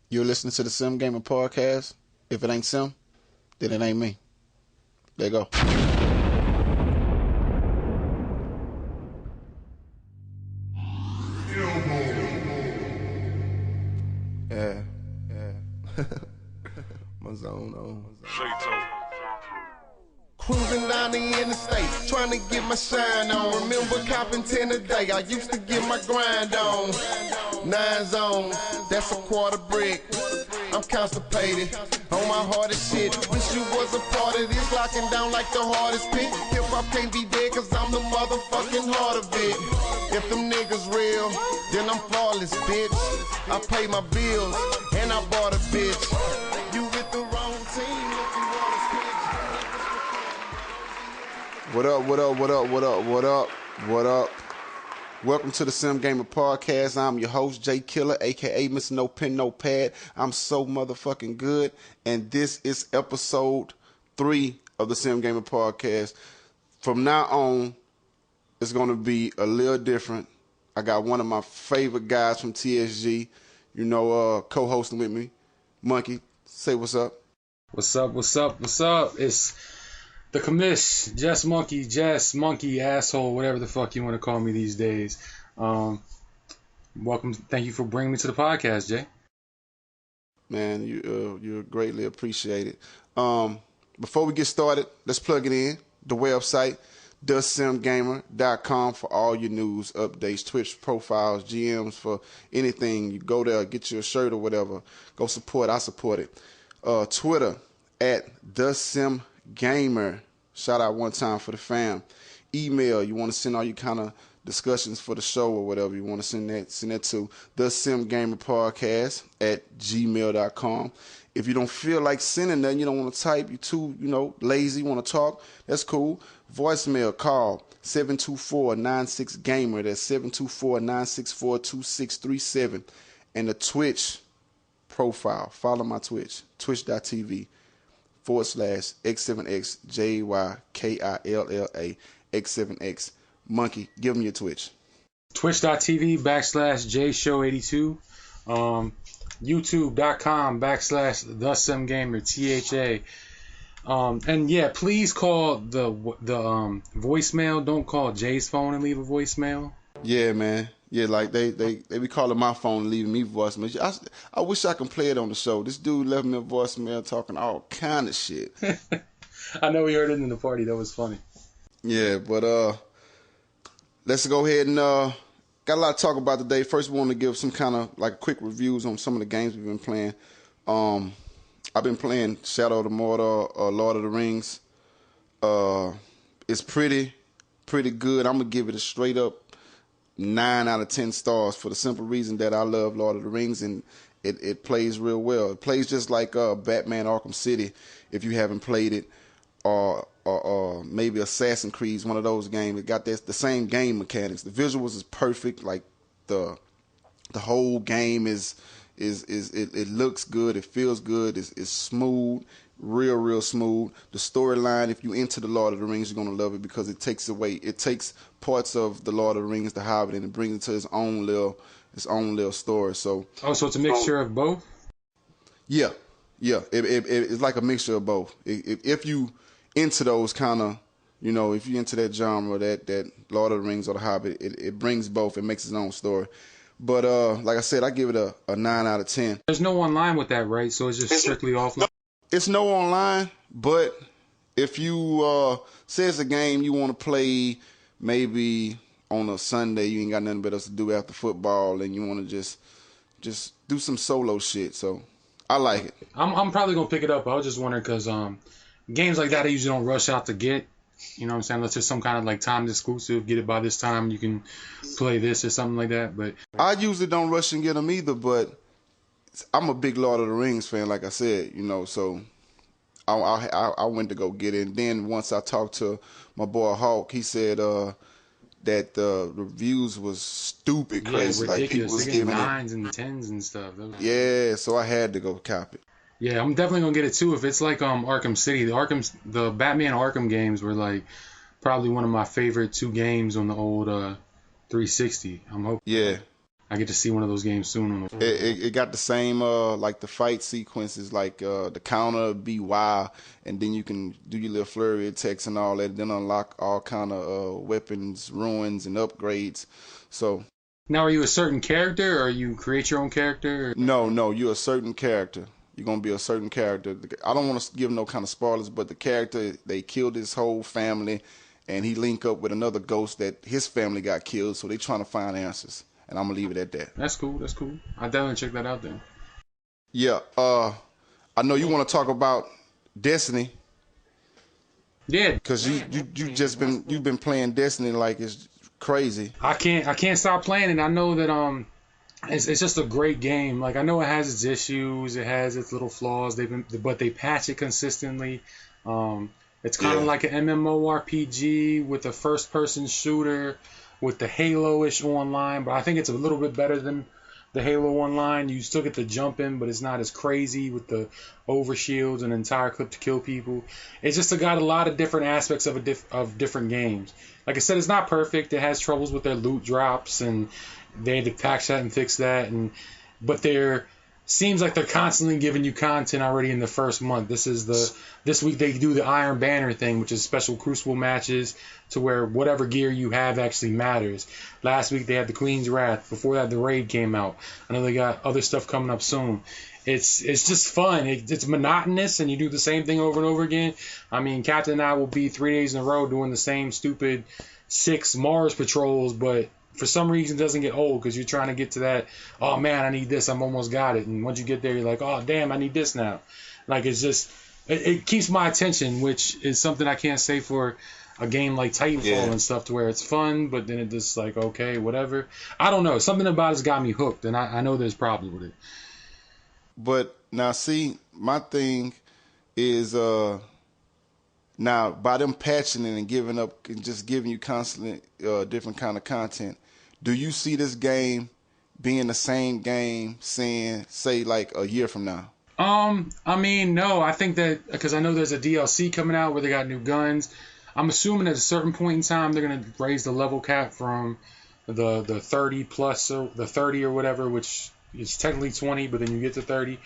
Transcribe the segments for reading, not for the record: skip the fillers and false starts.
You're listening to the Sim Gamer Podcast. If it ain't Sim, then it ain't me. There you go. Yeah. My zone on. Cruising down the interstate, trying to get my shine on. Remember copping 10 a day, I used to get my grind on. 9 zone, that's a quarter brick. I'm constipated, on my hardest shit. Wish you was a part of this, locking down like the hardest pick. Hip hop can't be dead, cause I'm the motherfucking heart of it. If them niggas real, then I'm flawless, bitch. I pay my bills, and I bought a bitch. You with the wrong team if you want to switch. What up? Welcome to the Sim Gamer Podcast. I'm your host, Jay Killer, aka Mr. No Pen, No Pad. I'm so motherfucking good. And this is episode 3 of the Sim Gamer Podcast. From now on, it's going to be a little different. I got one of my favorite guys from TSG, co-hosting with me. Monkey, say what's up. What's up? It's the commish, Jess Monkey, asshole, whatever the fuck you want to call me these days. Welcome. Thank you for bringing me to the podcast, Jay. Man, you're greatly appreciated. Before we get started, let's plug it in. The website, thesimgamer.com, for all your news, updates, Twitch profiles, GMs, for anything. You go there, get your shirt or whatever. Go support. I support it. Twitter at thesimgamer. Shout out one time for the fam. Email, you want to send all your kind of discussions for the show or whatever, you want to send that to thesimgamerpodcast@gmail.com. If you don't feel like sending that, you don't want to type, you're too, lazy, want to talk, that's cool. Voicemail, call 724-96-GAMER. That's 724-964-2637. And the Twitch profile, follow my Twitch, twitch.tv/X7XJYKILLA X7X. Monkey, give them your Twitch. Twitch.tv/JShow82. YouTube.com/TheSimGamer, THA. And yeah, please call the voicemail. Don't call Jay's phone and leave a voicemail. Yeah, man. Yeah, like they be calling my phone and leaving me voicemail. I wish I could play it on the show. This dude left me a voicemail talking all kind of shit. I know we heard it in the party. That was funny. Yeah, but let's go ahead and got a lot to talk about today. First, we want to give some kind of like quick reviews on some of the games we've been playing. I've been playing Shadow of the Mordor, Lord of the Rings. It's pretty good. I'm gonna give it a straight up 9 out of 10 stars for the simple reason that I love Lord of the Rings and it plays real well. It plays just like Batman Arkham City if you haven't played it, or maybe Assassin's Creed, one of those games. It got the same game mechanics. The visuals is perfect. Like the whole game it looks good. It feels good. It's smooth. Real smooth. The storyline, if you into the Lord of the Rings, you're gonna love it because it takes parts of the Lord of the Rings, the Hobbit, and it brings it to its own little story. So so it's a mixture of both. Yeah. It's like a mixture of both. If you into those kind of, if you into that genre, that Lord of the Rings or the Hobbit, it brings both. It makes its own story. But like I said, I give it a 9 out of 10. There's no online with that, right? So it's just strictly offline. It's no online, but if you say it's a game you want to play maybe on a Sunday, you ain't got nothing better to do after football, and you want to just do some solo shit. So I like it. I'm probably gonna pick it up. I was just wondering because games like that I usually don't rush out to get. You know what I'm saying? Unless there's some kind of like timed exclusive, get it by this time, you can play this or something like that. But I usually don't rush and get them either, but I'm a big Lord of the Rings fan, like I said, so I went to go get it. And then once I talked to my boy Hawk, he said that the reviews was stupid crazy. Yeah, ridiculous. Like people was giving giving 9s and 10s and stuff. Yeah, so I had to go cop it. Yeah, I'm definitely gonna get it too. If it's like Arkham City, the Batman Arkham games were like probably one of my favorite 2 games on the old 360. I'm hoping. Yeah. I get to see one of those games soon. It got the same like the fight sequences, like the counter be wild, and then you can do your little flurry attacks and all that, then unlock all kind of weapons, ruins, and upgrades. So now, are you a certain character, or you create your own character? Or? No, you're a certain character. You're gonna be a certain character. I don't want to give no kind of spoilers, but the character, they killed his whole family, and he link up with another ghost that his family got killed, so they trying to find answers. And I'm gonna leave it at that. That's cool. I'll definitely check that out then. Yeah. I know you want to talk about Destiny. Yeah. Because you've been playing Destiny like it's crazy. I can't stop playing it. I know that it's just a great game. Like, I know it has its issues, it has its little flaws. But they patch it consistently. It's kind of like an MMORPG with a first-person shooter with the Halo-ish online, but I think it's a little bit better than the Halo Online. You still get to jump in, but it's not as crazy with the overshields and entire clip to kill people. It's just got a lot of different aspects of different games. Like I said, it's not perfect. It has troubles with their loot drops, and they had to patch that and fix that. But seems like they're constantly giving you content already in the first month. This week they do the Iron Banner thing, which is special Crucible matches to where whatever gear you have actually matters. Last week they had the Queen's Wrath. Before that, the Raid came out. I know they got other stuff coming up soon. It's just fun. It's monotonous, and you do the same thing over and over again. I mean, Captain and I will be 3 days in a row doing the same stupid 6 Mars patrols, but for some reason it doesn't get old because you're trying to get to that, oh man, I need this, I'm almost got it. And once you get there, you're like, oh damn, I need this now. Like, it's just, it keeps my attention, which is something I can't say for a game like Titanfall and stuff, to where it's fun, but then it just like, okay, whatever. I don't know. Something about it's got me hooked, and I know there's problems with it. But now, see, my thing is, now by them patching it and giving up and just giving you constantly different kind of content, do you see this game being the same game, say like a year from now? I mean, no. I think that because I know there's a DLC coming out where they got new guns. I'm assuming at a certain point in time they're gonna raise the level cap from the 30 plus, or the 30 or whatever, which is technically 20, but then you get to 30.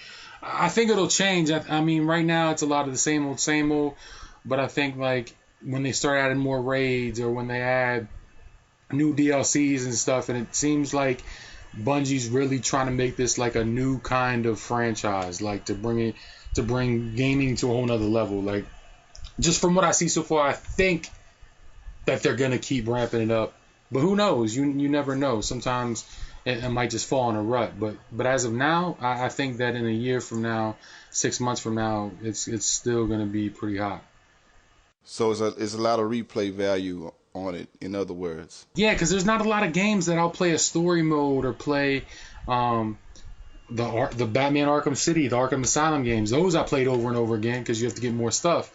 I think it'll change. I mean, right now it's a lot of the same old. But I think like when they start adding more raids, or when they add new DLCs and stuff, and it seems like Bungie's really trying to make this like a new kind of franchise, like to bring gaming to a whole nother level. Like, just from what I see so far, I think that they're gonna keep ramping it up. But who knows? You never know. Sometimes it might just fall in a rut. But as of now, I think that in a year from now, 6 months from now, it's still gonna be pretty hot. So it's a lot of replay value on it, in other words. Yeah, because there's not a lot of games that I'll play a story mode or play the Batman Arkham City, the Arkham Asylum games. Those I played over and over again because you have to get more stuff.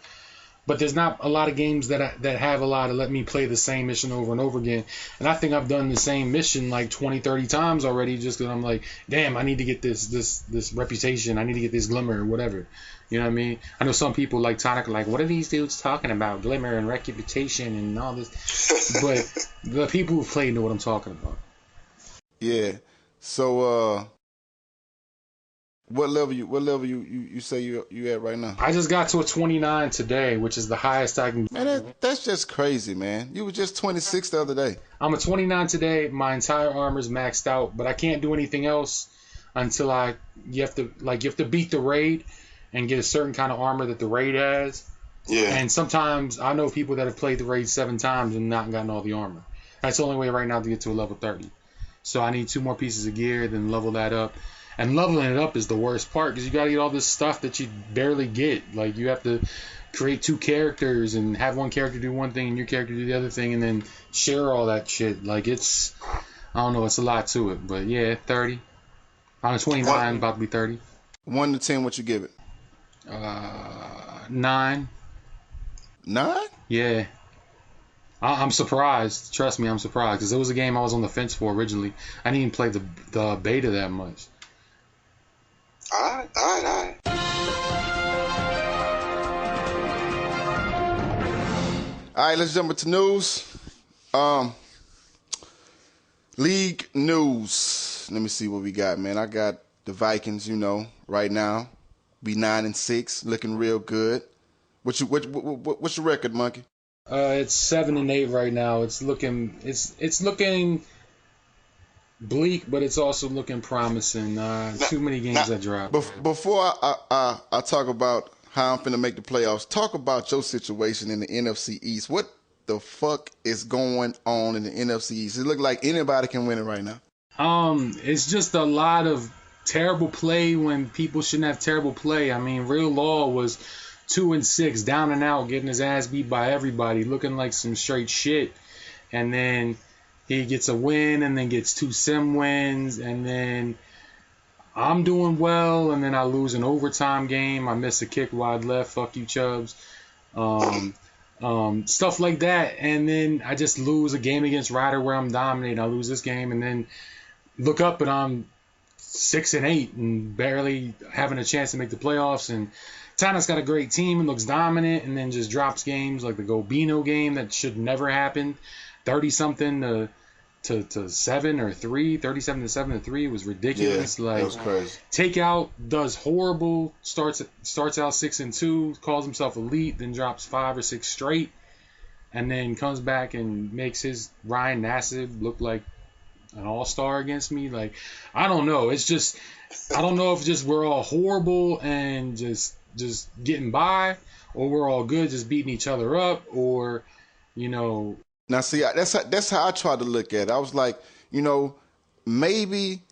But there's not a lot of games that have a lot to let me play the same mission over and over again. And I think I've done the same mission like 20, 30 times already, just because I'm like, damn, I need to get this reputation. I need to get this glimmer or whatever. You know what I mean? I know some people like Tonic are like, what are these dudes talking about? Glimmer and reputation and all this. But the people who play know what I'm talking about. Yeah. So what level you say you at right now? I just got to a 29 today, which is the highest I can. Man, that's just crazy, man. You were just 26 the other day. I'm a 29 today. My entire armor's maxed out, but I can't do anything else until you have to beat the raid and get a certain kind of armor that the raid has. Yeah. And sometimes I know people that have played the raid 7 times and not gotten all the armor. That's the only way right now to get to a level 30. So I need 2 more pieces of gear, then level that up. And leveling it up is the worst part because you got to get all this stuff that you barely get. Like, you have to create 2 characters and have one character do one thing and your character do the other thing and then share all that shit. Like, I don't know, it's a lot to it. But yeah, 30. I'm 29, about to be 30. 1 to 10, what you give it? 9. 9? Yeah. I'm surprised. Trust me, I'm surprised because it was a game I was on the fence for originally. I didn't even play the beta that much. All right. All right, let's jump into news. League news. Let me see what we got, man. I got the Vikings. Right now, we 9-6, looking real good. What's your record, Monkey? It's 7-8 right now. It's looking bleak, but it's also looking promising. Too many games that dropped. Before I talk about how I'm finna make the playoffs, talk about your situation in the NFC East. What the fuck is going on in the NFC East? It look like anybody can win it right now. It's just a lot of terrible play when people shouldn't have terrible play. I mean, Real Law was 2-6, down and out, getting his ass beat by everybody, looking like some straight shit. And then he gets a win, and then gets 2 sim wins, and then I'm doing well, and then I lose an overtime game. I miss a kick wide left. Fuck you, Chubbs. Stuff like that, and then I just lose a game against Ryder where I'm dominating. I lose this game, and then look up, and I'm 6-8 and barely having a chance to make the playoffs. And Tana's got a great team and looks dominant, and then just drops games like the Gobino game that should never happen. 30-something to 7 or 3, 37 to 7 to 3 was ridiculous. Yeah, that was crazy. Takeout does horrible. Starts out 6-2, calls himself elite, then drops 5 or 6 straight, and then comes back and makes his Ryan Nassib look like an all-star against me. Like, I don't know. It's just, I don't know if just we're all horrible and just getting by, or we're all good just beating each other up, or Now, see, that's how I tried to look at it. I was like, maybe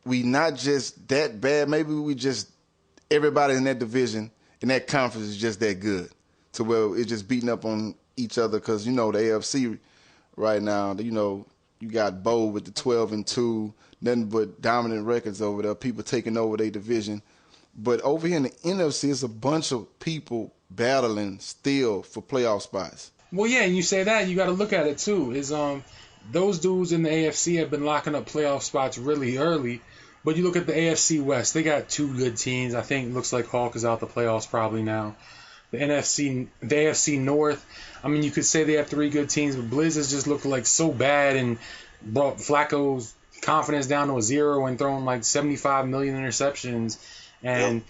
we not just that bad. Maybe we just, everybody in that division, in that conference is just that good to where it's just beating up on each other because, the AFC right now, you got Bo with the 12-2, nothing but dominant records over there, people taking over their division. But over here in the NFC, it's a bunch of people battling still for playoff spots. Well, yeah, and you say that, you got to look at it too. Is those dudes in the AFC have been locking up playoff spots really early, but you look at the AFC West, they got 2 good teams. I think it looks like Hawk is out the playoffs probably now. The AFC North, I mean, you could say they have 3 good teams, but Blizz has just looked like so bad and brought Flacco's confidence down to a 0 and throwing like 75 million interceptions. And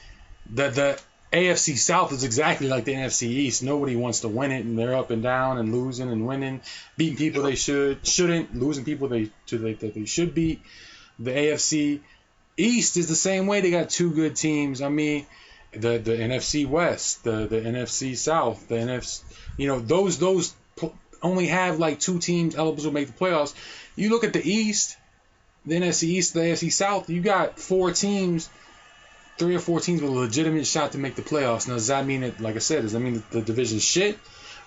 the AFC South is exactly like the NFC East. Nobody wants to win it, and they're up and down and losing and winning, beating people they shouldn't, losing people that they should beat. The AFC East is the same way. They got 2 good teams. I mean, the NFC West, the NFC South, the NFC, those only have like 2 teams eligible to make the playoffs. You look at the East, the NFC East, the AFC South, you got 4 teams. 3 or 4 teams with a legitimate shot to make the playoffs. Now, does that mean that, like I said, does that mean that the division's shit?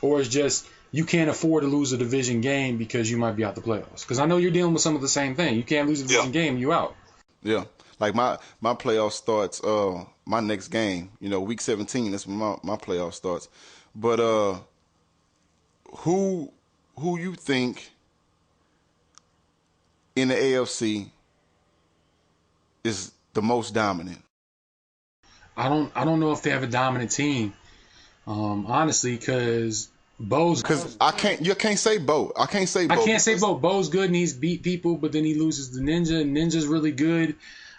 Or is just you can't afford to lose a division game because you might be out the playoffs? Because I know you're dealing with some of the same thing. You can't lose a division game, you out. Yeah. Like my playoff starts, my next game, week 17, that's when my playoff starts. But who you think in the AFC is the most dominant? I don't know if they have a dominant team, honestly, because Bo's. Because you can't say Bo. I can't say Bo. I can't say Bo. Bo's good and he's beat people, but then he loses to Ninja. And Ninja's really good,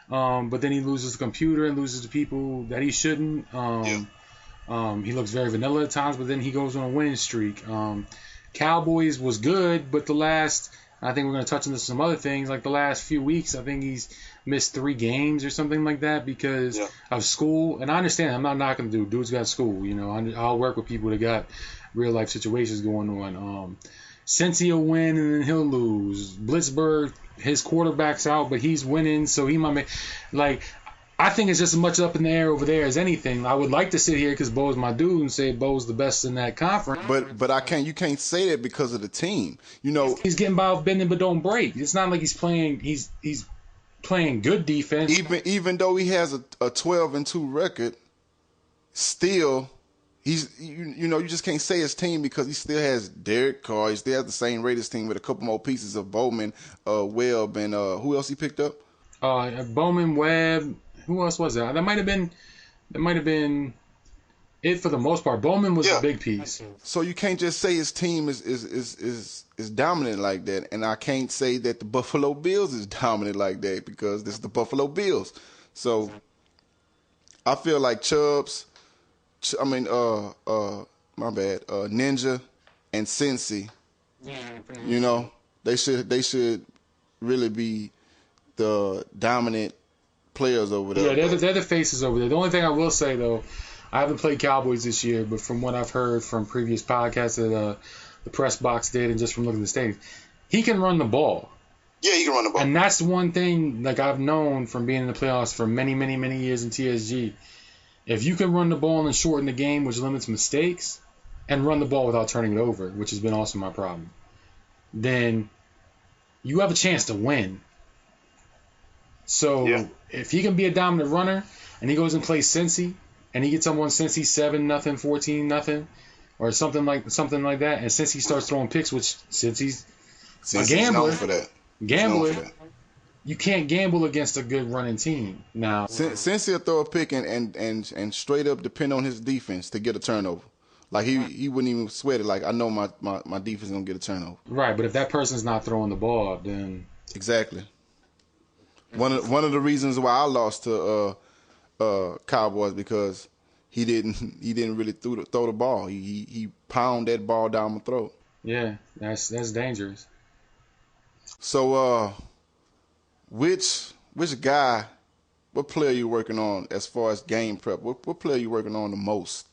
but then he loses the computer and loses to people that he shouldn't. He looks very vanilla at times, but then he goes on a winning streak. Cowboys was good, but I think we're going to touch on some other things. Like the last few weeks, I think he's missed 3 games or something like that because of school. And I understand. I'm not knocking the dude. Dude's got school. I'll work with people that got real life situations going on. Cincy will win and then he'll lose. Blitzburg, his quarterback's out, but he's winning, so he might make I think it's just as much up in the air over there as anything. I would like to sit here because Bo's my dude and say Bo's the best in that conference. But I can't. You can't say that because of the team. He's getting by with bending but don't break. It's not like he's playing. He's playing good defense. Even though he has a 12-2 record, still he's you just can't say his team because he still has Derek Carr. He still has the same Raiders team with a couple more pieces of Bowman, Webb, and who else he picked up? Bowman, Webb. Who else was that? That might have been it for the most part. Bowman was a big piece. So you can't just say his team is dominant like that, and I can't say that the Buffalo Bills is dominant like that because this is the Buffalo Bills. So I feel like Ninja and Cincy, you know, they should really be the dominant players over there. Yeah, they're the faces over there. The only thing I will say though, I haven't played Cowboys this year, but from what I've heard from previous podcasts that the press box did and just from looking at the stadium, he can run the ball. Yeah, he can run the ball. And that's one thing like I've known from being in the playoffs for many, many, many years in TSG. If you can run the ball and shorten the game, which limits mistakes, and run the ball without turning it over, which has been also my problem, then you have a chance to win. So if he can be a dominant runner and he goes and plays Cincy and he gets someone Cincy 7-0, 14-0, or something like that, and Cincy starts throwing picks, which Cincy's a gambler, you can't gamble against a good running team. Now, since he'll throw a pick and straight up depend on his defense to get a turnover. Like he wouldn't even sweat it. Like I know my defense is gonna get a turnover. Right, but if that person's not throwing the ball, then exactly. One of the reasons why I lost to Cowboys because he didn't really throw the ball. He pounded that ball down my throat. Yeah, that's dangerous. So which guy, what player you working on as far as game prep? What player you working on the most?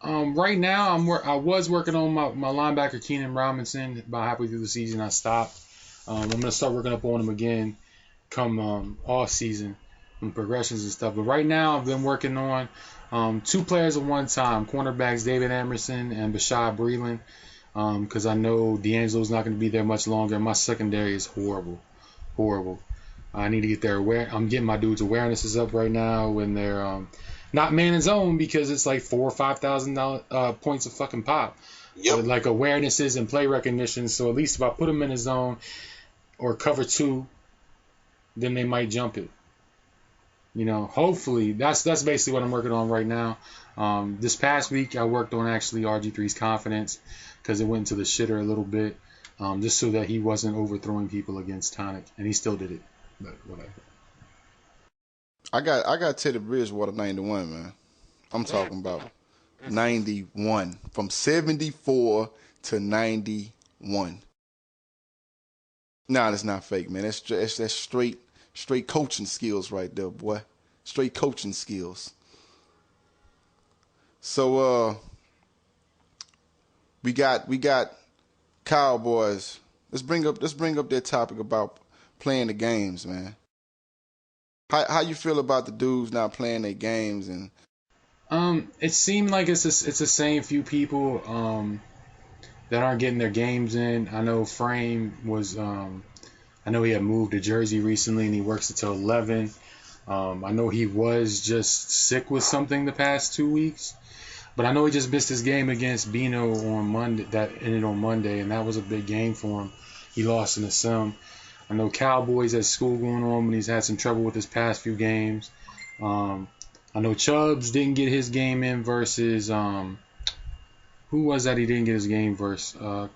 Right now I was working on my linebacker Keenan Robinson. About halfway through the season I stopped. I'm gonna start working up on him again come off season and progressions and stuff. But right now I've been working on two players at one time, cornerbacks David Emerson and Bashad Breeland, because I know D'Angelo's not going to be there much longer. My secondary is horrible. I need to get their I'm getting my dudes' awarenesses up right now when they're not man and zone because it's like $4,000 or $5,000 points of fucking pop. Yep. But like awarenesses and play recognition. So at least if I put them in a zone or cover two, then they might jump it. You know, hopefully that's basically what I'm working on right now. This past week I worked on actually RG3's confidence because it went into the shitter a little bit, just so that he wasn't overthrowing people against Tonic, and he still did it. But whatever. I got Teddy Bridgewater 91, man. I'm talking about 91 from 74 to 91. Nah, that's not fake, man. That's straight coaching skills right there, boy. Straight coaching skills. So we got Cowboys. Let's bring up that topic about playing the games, man. How you feel about the dudes not playing their games and it seemed like it's the same few people that aren't getting their games in. I know Frame was I know he had moved to Jersey recently and he works until 11. I know he was just sick with something the past 2 weeks. But I know he just missed his game against Bino on Monday. That ended on Monday, and that was a big game for him. He lost in the sim. I know Cowboys has school going on, but he's had some trouble with his past few games. I know Chubbs didn't get his game in versus who was that he didn't get his game versus?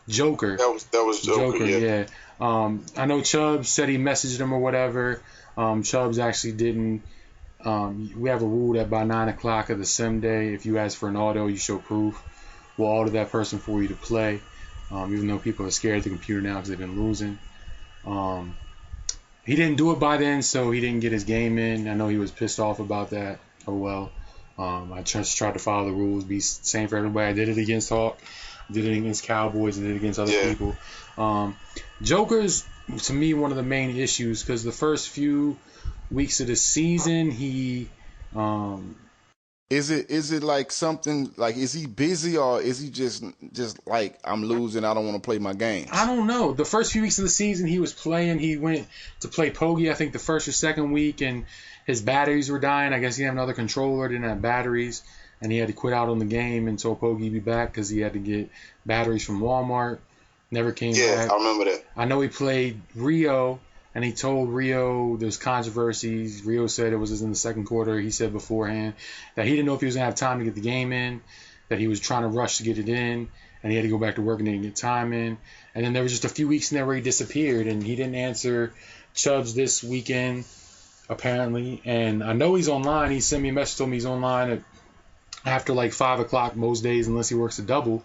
Joker. That was Joker, yeah. I know Chubbs said he messaged him or whatever. Chubbs actually didn't. We have a rule that by 9 o'clock of the sim day, if you ask for an auto, you show proof. We'll auto that person for you to play, even though people are scared of the computer now because they've been losing. He didn't do it by then, so he didn't get his game in. I know he was pissed off about that. Oh well. I just tried to follow the rules, be same for everybody. I did it against Hawk, did it against Cowboys, and did it against other people. Joker's, to me, one of the main issues because the first few weeks of the season, he is it like something like is he busy or is he just like I'm losing, I don't want to play my game? I don't know. The first few weeks of the season he was playing. He went to play Poggi, I think the first or second week, and his batteries were dying. I guess he had another controller, didn't have batteries, and he had to quit out on the game until Poggi be back because he had to get batteries from Walmart. Never came back. Yeah, I remember that. I know he played Rio and he told Rio there's controversies. Rio said it was in the second quarter. He said beforehand that he didn't know if he was going to have time to get the game in, that he was trying to rush to get it in, and he had to go back to work and didn't get time in. And then there was just a few weeks in there where he disappeared, and he didn't answer Chubbs this weekend, apparently. And I know he's online. He sent me a message, told me he's online after like 5 o'clock most days unless he works a double.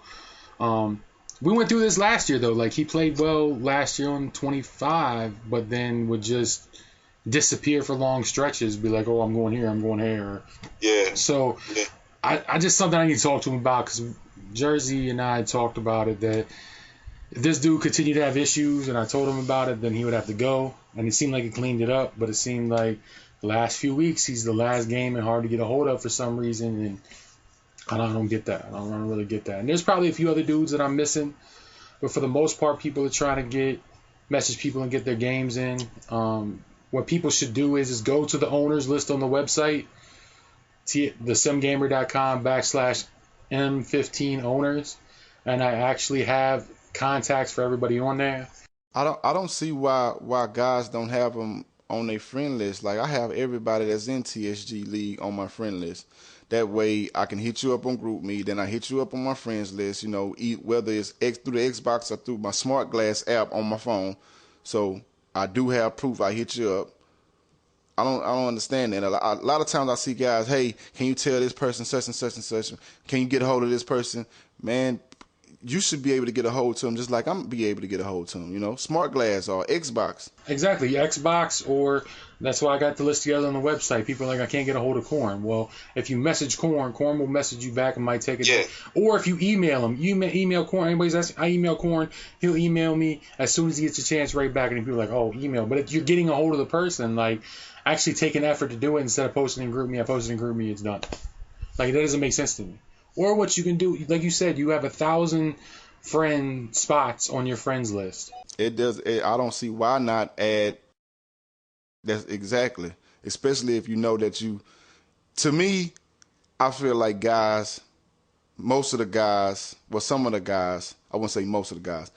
We went through this last year, though. Like, he played well last year on 25, but then would just disappear for long stretches, be like, oh, I'm going here, I'm going here. Yeah. So yeah. I just something I need to talk to him about, because Jersey and I talked about it, that if this dude continued to have issues and I told him about it, then he would have to go. And it seemed like he cleaned it up, but it seemed like the last few weeks he's the last game and hard to get a hold of for some reason. And I don't get that. I don't really get that. And there's probably a few other dudes that I'm missing, but for the most part, people are trying to message people and get their games in. What people should do is go to the owners list on the website, thesimgamer.com/M15 owners, and I actually have contacts for everybody on there. I don't see why guys don't have them on their friend list. Like, I have everybody that's in TSG League on my friend list. That way I can hit you up on GroupMe, then I hit you up on my friends list, you know, whether it's through the Xbox or through my Smart Glass app on my phone. So I do have proof. I hit you up. I don't understand that. A lot of times I see guys, hey, can you tell this person such and such and such? Can you get a hold of this person? Man, you should be able to get a hold to them just like I'm be able to get a hold to them, you know, Smart Glass or Xbox. Exactly, Xbox, or that's why I got the list together on the website. People are like, I can't get a hold of Corn. Well, if you message Corn will message you back and might take it. Yeah. Or if you email him, email Corn. Anybody's asking, I email Corn, he'll email me as soon as he gets a chance right back. And people are like, oh, email. But if you're getting a hold of the person, like, actually take an effort to do it instead of posting in GroupMe. I posted in GroupMe, it's done. Like, that doesn't make sense to me. Or what you can do, like you said, you have 1,000 friend spots on your friends list. I don't see why not add. That's exactly, especially if you know that you. To me, I feel like guys, most of the guys, well, some of the guys, I wouldn't say most of the guys,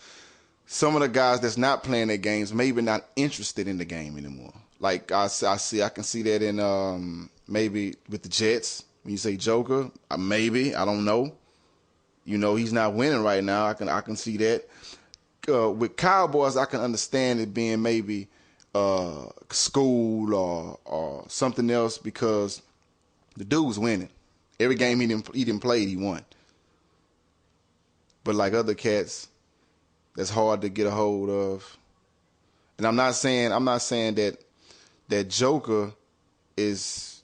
some of the guys that's not playing their games, maybe not interested in the game anymore. Like I can see that in maybe with the Jets. When you say Joker, maybe, I don't know. You know, he's not winning right now. I can see that. With Cowboys, I can understand it being maybe school or something else, because the dude's winning. Every game he didn't play, he won. But like other cats, that's hard to get a hold of. And I'm not saying that Joker is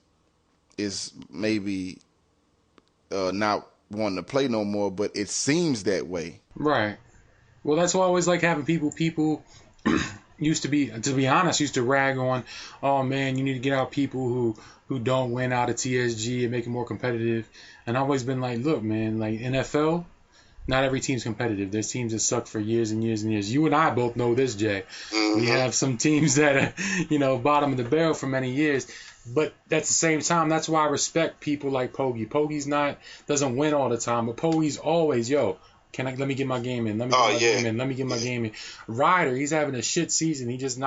maybe not wanting to play no more, but it seems that way. Right. Well, that's why I always like having people used to be honest, used to rag on, oh man, you need to get out people who don't win out of TSG and make it more competitive. And I've always been like, look, man, like NFL, not every team's competitive. There's teams that suck for years and years and years. You and I both know this, Jay. Mm-hmm. We have some teams that are, bottom of the barrel for many years. But at the same time, that's why I respect people like Poggi. Poggi's doesn't win all the time, but Poggi's always, let me get my game in. Let me get my game in. Ryder, he's having a shit season. He just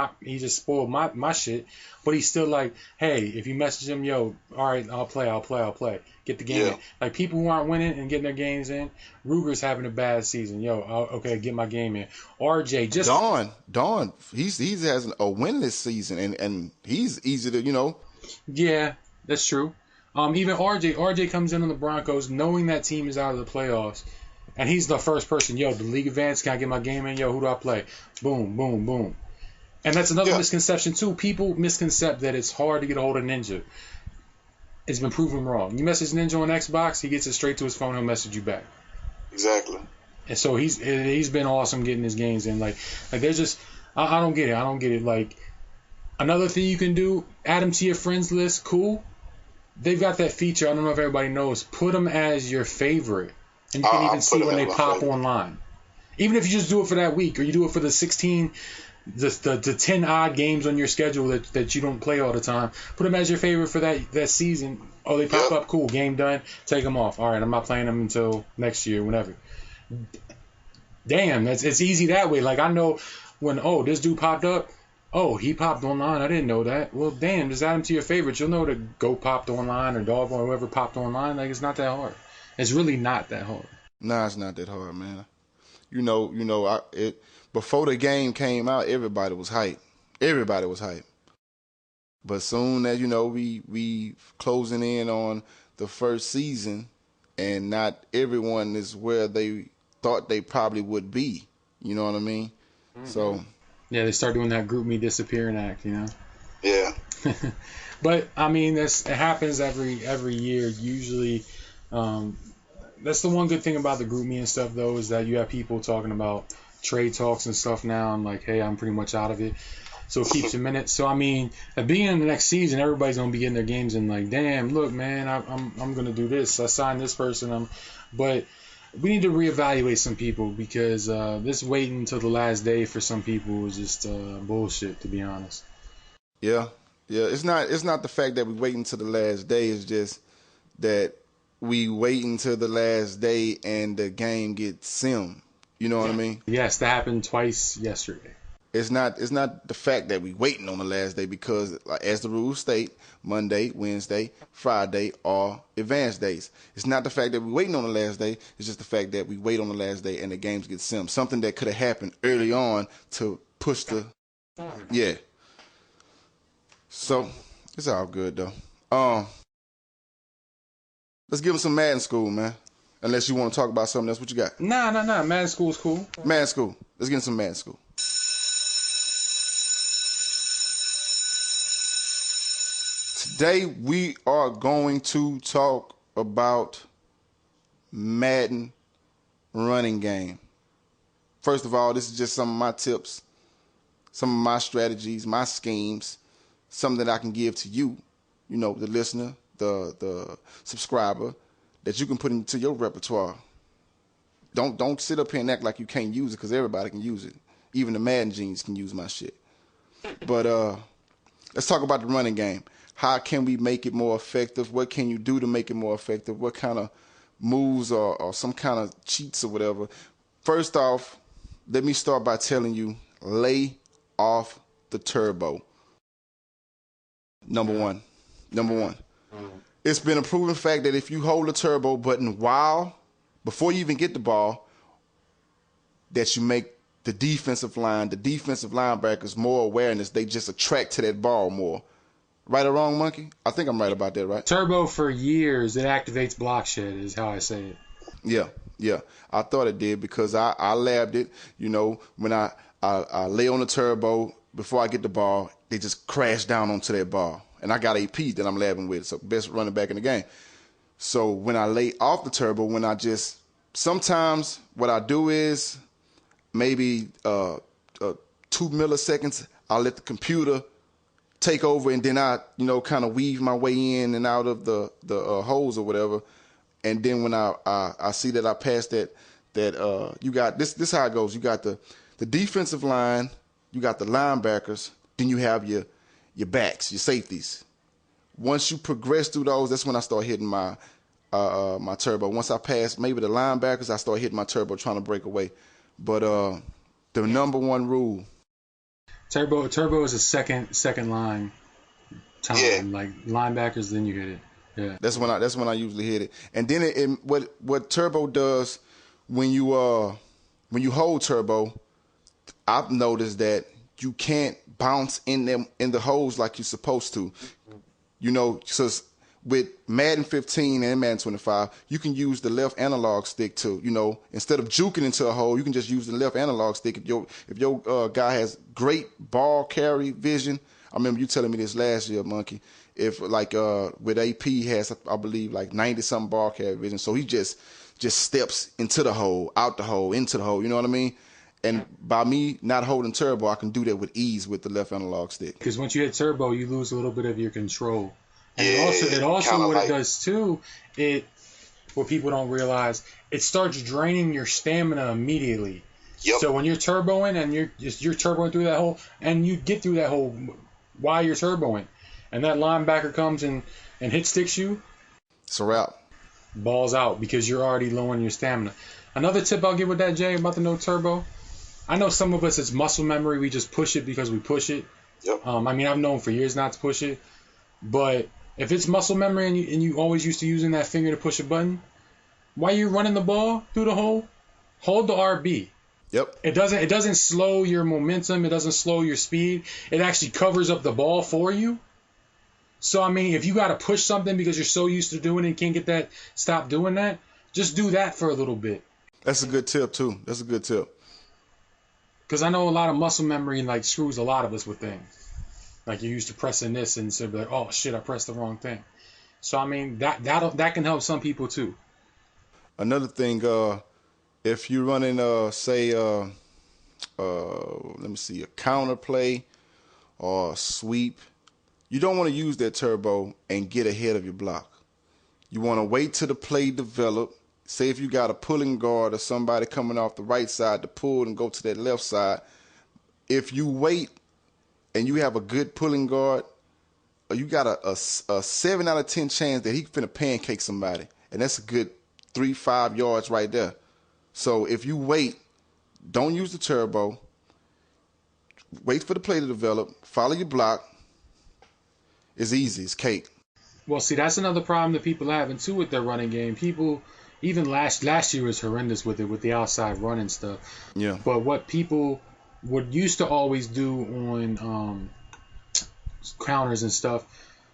spoiled my shit. But he's still like, hey, if you message him, all right, I'll play. Get the game in. Like, people who aren't winning and getting their games in, Ruger's having a bad season. Okay, get my game in. RJ, just Dawn, he's has a winless season, and he's easy to, Yeah, that's true. Even RJ comes in on the Broncos knowing that team is out of the playoffs, and he's the first person, the league advance, can I get my game in? Who do I play? Boom, boom, boom. And that's another misconception too. People misconcept that it's hard to get a hold of Ninja. It's been proven wrong. You message Ninja on Xbox, he gets it straight to his phone, he'll message you back. Exactly. And so he's been awesome getting his games in. Like there's just I don't get it. Like, another thing you can do, add them to your friends list, cool. They've got that feature, I don't know if everybody knows, put them as your favorite. And you can even see when they pop online. Even if you just do it for that week, or you do it for the 16, the 10 odd games on your schedule that you don't play all the time, put them as your favorite for that season. Oh, they pop up, cool, game done, take them off. All right, I'm not playing them until next year, whenever. Damn, it's easy that way. Like, I know when, this dude popped up, Oh, he popped online. I didn't know that. Well, damn, just add him to your favorites. You'll know to go popped online or dog or whoever popped online. Like, it's not that hard. It's really not that hard. Nah, it's not that hard, man. Before the game came out, everybody was hyped. Everybody was hyped. But soon as, we closing in on the first season, and not everyone is where they thought they probably would be. You know what I mean? Mm-hmm. So. Yeah, they start doing that group me disappearing act, Yeah. But I mean, it happens every year. Usually, that's the one good thing about the group me and stuff, though, is that you have people talking about trade talks and stuff now. I'm like, hey, I'm pretty much out of it. So it keeps a minute. So I mean, at the beginning of the next season, everybody's gonna be getting their games and like, damn, look, man, I'm gonna do this. I signed this person. But we need to reevaluate some people because this waiting until the last day for some people is just bullshit, to be honest. Yeah. It's not the fact that we wait until the last day. It's just that we wait until the last day and the game gets sim. You know what I mean? Yes, that happened twice yesterday. It's not the fact that we waiting on the last day because, like, as the rules state, Monday, Wednesday, Friday are advanced days. It's not the fact that we waiting on the last day. It's just the fact that we wait on the last day and the games get sim. Something that could have happened early on to push the yeah. So it's all good though. Let's give them some Madden School, man. Unless you want to talk about something else, what you got? Nah. Madden School's cool. Madden School. Let's get in some Madden School. Today we are going to talk about Madden running game. First of all, this is just some of my tips, some of my strategies, my schemes, something that I can give to you, the listener, the subscriber, that you can put into your repertoire. Don't sit up here and act like you can't use it, because everybody can use it. Even the Madden genies can use my shit. But let's talk about the running game. How can we make it more effective? What can you do to make it more effective? What kind of moves or some kind of cheats or whatever? First off, let me start by telling you, lay off the turbo. Number one. It's been a proven fact that if you hold the turbo button before you even get the ball, that you make the defensive linebackers more awareness. They just attract to that ball more. Right or wrong, Monkey? I think I'm right about that, right? Turbo, for years, it activates block shed, is how I say it. Yeah. I thought it did because I labbed it. When I lay on the turbo, before I get the ball, they just crash down onto that ball. And I got AP that I'm labbing with, so best running back in the game. So when I lay off the turbo, sometimes what I do is maybe 2 milliseconds, I'll let the computer take over, and then I, kind of weave my way in and out of the holes or whatever. And then when I see that I passed that you got this is how it goes. You got the defensive line, you got the linebackers, then you have your backs, your safeties. Once you progress through those, that's when I start hitting my turbo. Once I pass maybe the linebackers, I start hitting my turbo, trying to break away. But the number one rule. Turbo is a second line time. Yeah. Like linebackers, then you hit it. Yeah. That's when I usually hit it. And then what turbo does when you hold turbo, I've noticed that you can't bounce in the holes like you're supposed to. So with Madden 15 and Madden 25, you can use the left analog stick to, instead of juking into a hole, you can just use the left analog stick. If your guy has great ball carry vision, I remember you telling me this last year, Monkey. If with AP, he has, I believe, like 90-something ball carry vision, so he just steps into the hole, out the hole, into the hole. You know what I mean? And by me not holding turbo, I can do that with ease with the left analog stick. Because once you hit turbo, you lose a little bit of your control. And it also what it does too, what people don't realize, it starts draining your stamina immediately. Yep. So when you're turboing and you're turboing through that hole, and you get through that hole while you're turboing, and that linebacker comes and hit sticks you, it's a wrap. Ball's out because you're already low on your stamina. Another tip I'll give with that, Jay, about the no turbo. I know some of us, it's muscle memory. We just push it because we push it. Yep. I mean, I've known for years not to push it, but if it's muscle memory and you always used to using that finger to push a button, while you're running the ball through the hole, hold the RB. Yep. It doesn't slow your momentum. It doesn't slow your speed. It actually covers up the ball for you. So, I mean, if you got to push something because you're so used to doing it and can't get that, stop doing that, just do that for a little bit. That's a good tip, too. That's a good tip. Because I know a lot of muscle memory like screws a lot of us with things. Like you're used to pressing this and so be like, oh, shit, I pressed the wrong thing. So, I mean, that can help some people, too. Another thing, if you're running, say, let me see, a counter play or a sweep, you don't want to use that turbo and get ahead of your block. You want to wait till the play develop. Say if you got a pulling guard or somebody coming off the right side to pull and go to that left side. If you wait and you have a good pulling guard, you got a 7 out of 10 chance that he finna pancake somebody. And that's a good 3-5 yards right there. So if you wait, don't use the turbo. Wait for the play to develop. Follow your block. It's easy. It's cake. Well, see, that's another problem that people have, too, with their running game. People, even last year was horrendous with it, with the outside running stuff. Yeah. But what people would used to always do on counters and stuff,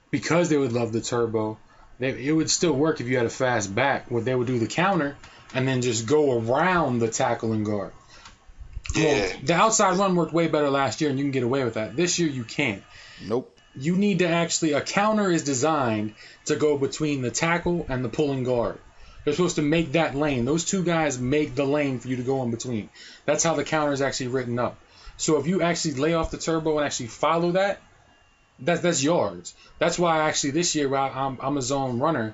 because they would love the turbo, it would still work if you had a fast back. What they would do the counter and then just go around the tackle and guard. Yeah. Well, the outside run worked way better last year, and you can get away with that. This year, you can't. Nope. You need to actually, a counter is designed to go between the tackle and the pulling guard. They're supposed to make that lane. Those two guys make the lane for you to go in between. That's how the counter is actually written up. So if you actually lay off the turbo and actually follow that, that's yards. That's why actually this year I'm a zone runner,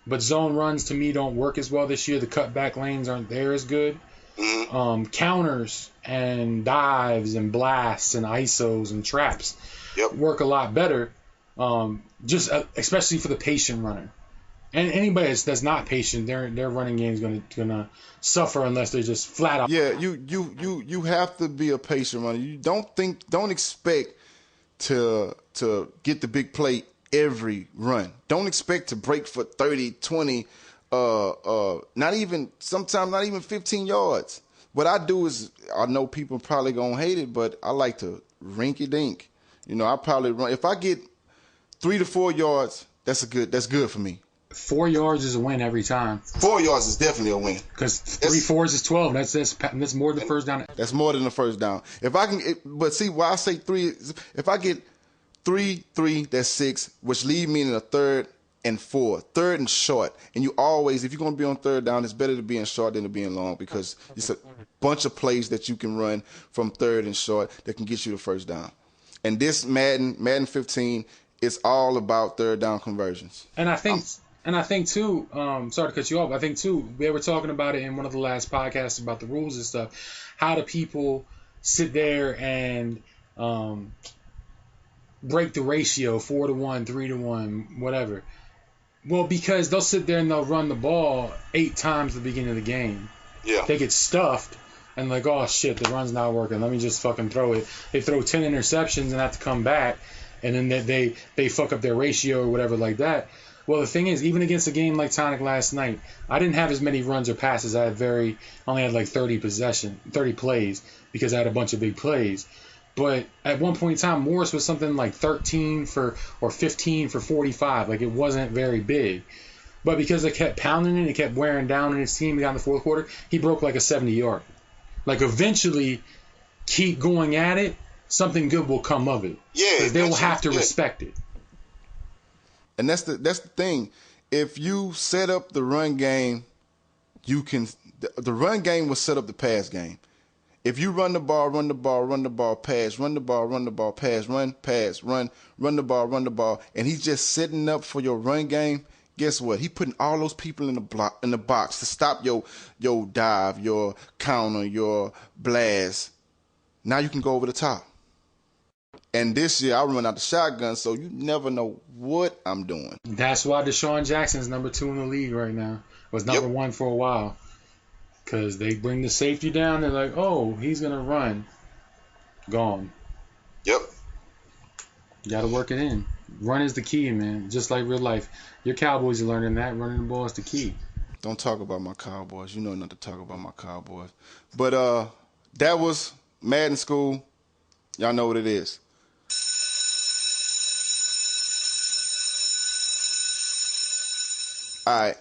but zone runs to me don't work as well this year. The cutback lanes aren't there as good. Counters and dives and blasts and ISOs and traps work a lot better, just especially for the patient runner. And anybody that's not patient, their running game is gonna suffer unless they're just flat out. Yeah, you have to be a patient runner. You don't expect to get the big play every run. Don't expect to break for 30, 20, sometimes not even 15 yards. What I do is, I know people probably gonna hate it, but I like to rinky dink. I probably run. If I get 3 to 4 yards, that's good for me. 4 yards is a win every time. 4 yards is definitely a win. Because 3 4s is 12. That's more than the first down. That's more than the first down. If I can, but see why I say 3. If I get 3, that's 6, which leave me in a 3rd and 4, 3rd and short. And you always, if you're gonna be on 3rd down, it's better to be in short than to be in long, because it's a bunch of plays that you can run from 3rd and short that can get you the first down. And this Madden 15, it's all about 3rd down conversions. And I think too, sorry to cut you off, I think too, we were talking about it in one of the last podcasts about the rules and stuff. How do people sit there and break the ratio 4 to 1, 3 to 1, whatever? Well, because they'll sit there and they'll run the ball 8 times at the beginning of the game. Yeah. They get stuffed and like, oh shit, the run's not working. Let me just fucking throw it. They throw 10 interceptions and have to come back, and then they fuck up their ratio or whatever like that. Well, the thing is, even against a game like Tonic last night, I didn't have as many runs or passes. I only had like 30 plays, because I had a bunch of big plays. But at one point in time, Morris was something like 13 or 15 for 45. Like, it wasn't very big. But because they kept pounding it, it kept wearing down in his team, he got in the fourth quarter, he broke like a 70-yard. Like, eventually, keep going at it, something good will come of it. Yeah. Because they will have to respect it. And that's the thing. If you set up the run game, you can. The run game will set up the pass game. If you run the ball, pass, run the ball, pass, run, pass, run the ball, and he's just setting up for your run game, guess what? He putting all those people in the box to stop your dive, your counter, your blast. Now you can go over the top. And this year I run out the shotgun, so you never know what I'm doing. That's why Deshaun Jackson's number 2 in the league right now. Was number 1 for a while. Because they bring the safety down, they're like, oh, he's going to run. Gone. Yep. You got to work it in. Run is the key, man. Just like real life. Your Cowboys are learning that. Running the ball is the key. Don't talk about my Cowboys. You know not to talk about my Cowboys. But that was Madden School. Y'all know what it is. All right.